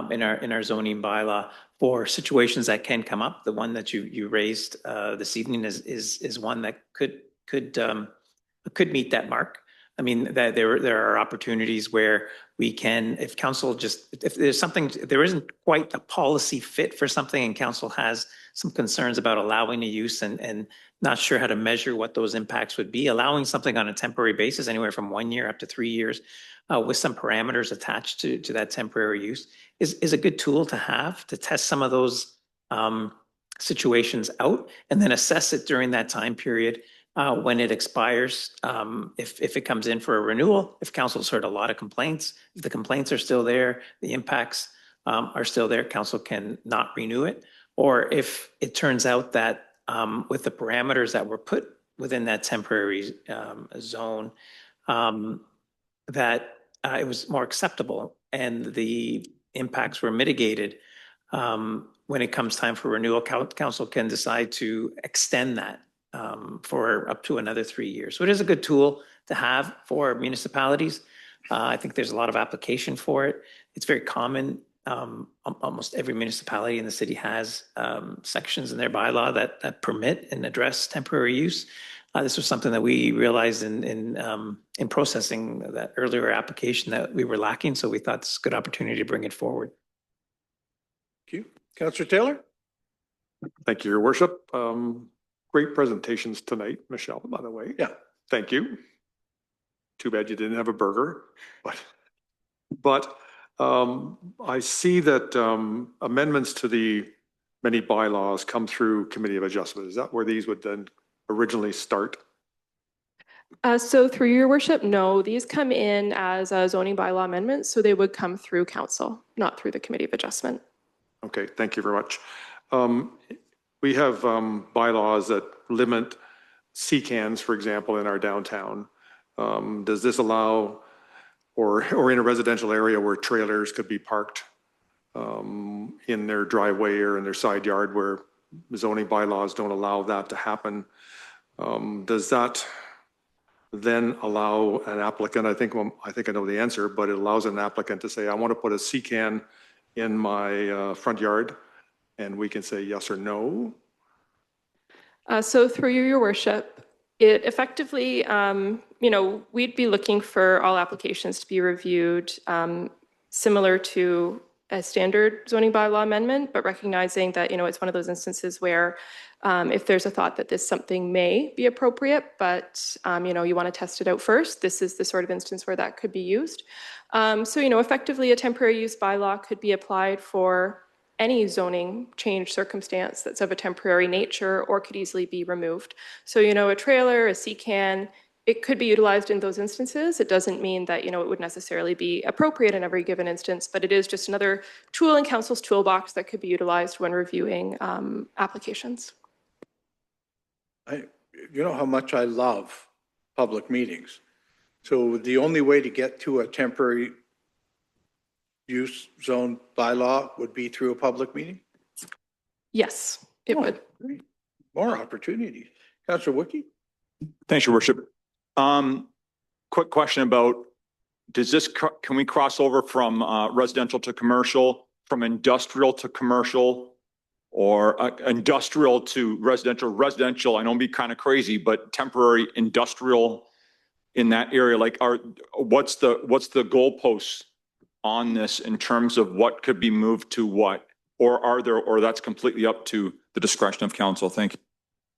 in our zoning bylaw for situations that can come up. The one that you raised this evening is one that could meet that mark. I mean, that there are opportunities where we can, if council if there's something, there isn't quite a policy fit for something and council has some concerns about allowing the use and not sure how to measure what those impacts would be, allowing something on a temporary basis, anywhere from 1 year up to 3 years, with some parameters attached to that temporary use is a good tool to have to test some of those situations out and then assess it during that time period. When it expires, if it comes in for a renewal, if council's heard a lot of complaints, if the complaints are still there, the impacts are still there, council can not renew it. Or if it turns out that with the parameters that were put within that temporary zone, that it was more acceptable and the impacts were mitigated, when it comes time for renewal, council can decide to extend that for up to another 3 years. So it is a good tool to have for municipalities. I think there's a lot of application for it. It's very common. Almost every municipality in the city has sections in their bylaw that permit and address temporary use. This was something that we realized in processing that earlier application that we were lacking. So we thought this is a good opportunity to bring it forward. Thank you. Councillor Taylor? Thank you, Your Worship. Great presentations tonight, Michelle, by the way. Yeah. Thank you. Too bad you didn't have a burger, but I see that amendments to the many bylaws come through Committee of Adjustment. Is that where these would then originally start? So through your worship, no, these come in as zoning bylaw amendments, so they would come through council, not through the Committee of Adjustment. Okay, thank you very much. We have bylaws that limit C-cans, for example, in our downtown. Does this allow, or in a residential area where trailers could be parked in their driveway or in their side yard where zoning bylaws don't allow that to happen? Does that then allow an applicant, I think I know the answer, but it allows an applicant to say, I want to put a C-can in my front yard, and we can say yes or no? So through your worship, it effectively, we'd be looking for all applications to be reviewed similar to a standard zoning bylaw amendment, but recognizing that, it's one of those instances where if there's a thought that this something may be appropriate, but, you want to test it out first, this is the sort of instance where that could be used. So, effectively a temporary use bylaw could be applied for any zoning change circumstance that's of a temporary nature or could easily be removed. So, a trailer, a C-can, it could be utilized in those instances. It doesn't mean that, it would necessarily be appropriate in every given instance, but it is just another tool in council's toolbox that could be utilized when reviewing applications. You know how much I love public meetings. So the only way to get to a temporary use zone bylaw would be through a public meeting? Yes, it would. Great. More opportunities. Councillor Wookie? Thanks, Your Worship. Quick question about, can we cross over from residential to commercial, from industrial to commercial, or industrial to residential? Residential, I know it'd be kind of crazy, but temporary industrial in that area, like what's the goalposts on this in terms of what could be moved to what, or that's completely up to the discretion of council? Thank you.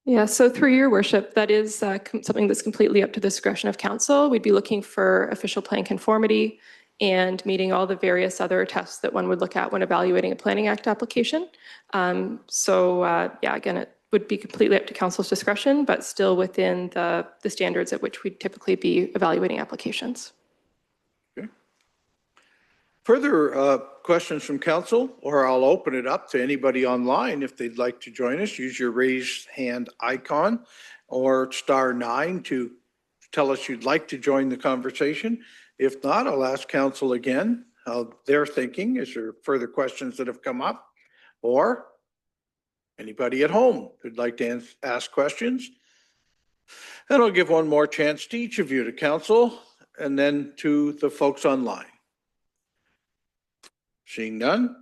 Yeah, so through your worship, that is something that's completely up to the discretion of council. We'd be looking for official plan conformity and meeting all the various other tests that one would look at when evaluating a Planning Act application. Yeah, again, it would be completely up to council's discretion, but still within the standards at which we'd typically be evaluating applications. Further questions from council, or I'll open it up to anybody online if they'd like to join us. Use your raised hand icon or *9 to tell us you'd like to join the conversation. If not, I'll ask council again. how they're thinking. Is there further questions that have come up? Or anybody at home who'd like to ask questions? And I'll give one more chance to each of you, to council and then to the folks online. Seeing none,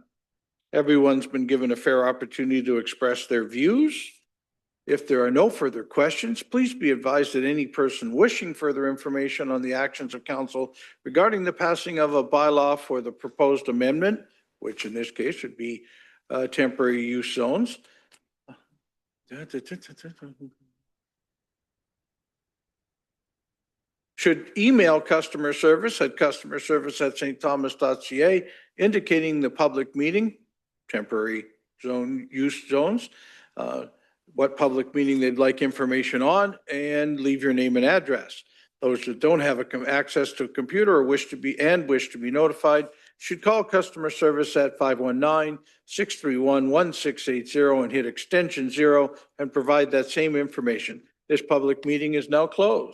everyone's been given a fair opportunity to express their views. If there are no further questions, please be advised that any person wishing further information on the actions of council regarding the passing of a bylaw for the proposed amendment, which in this case would be temporary use zones, should email customer service at customerservice@stthomas.ca indicating the public meeting, temporary zone use zones, what public meeting they'd like information on, and leave your name and address. Those that don't have access to a computer or wish to be notified should call customer service at 519-631-1680 and hit extension 0 and provide that same information. This public meeting is now closed.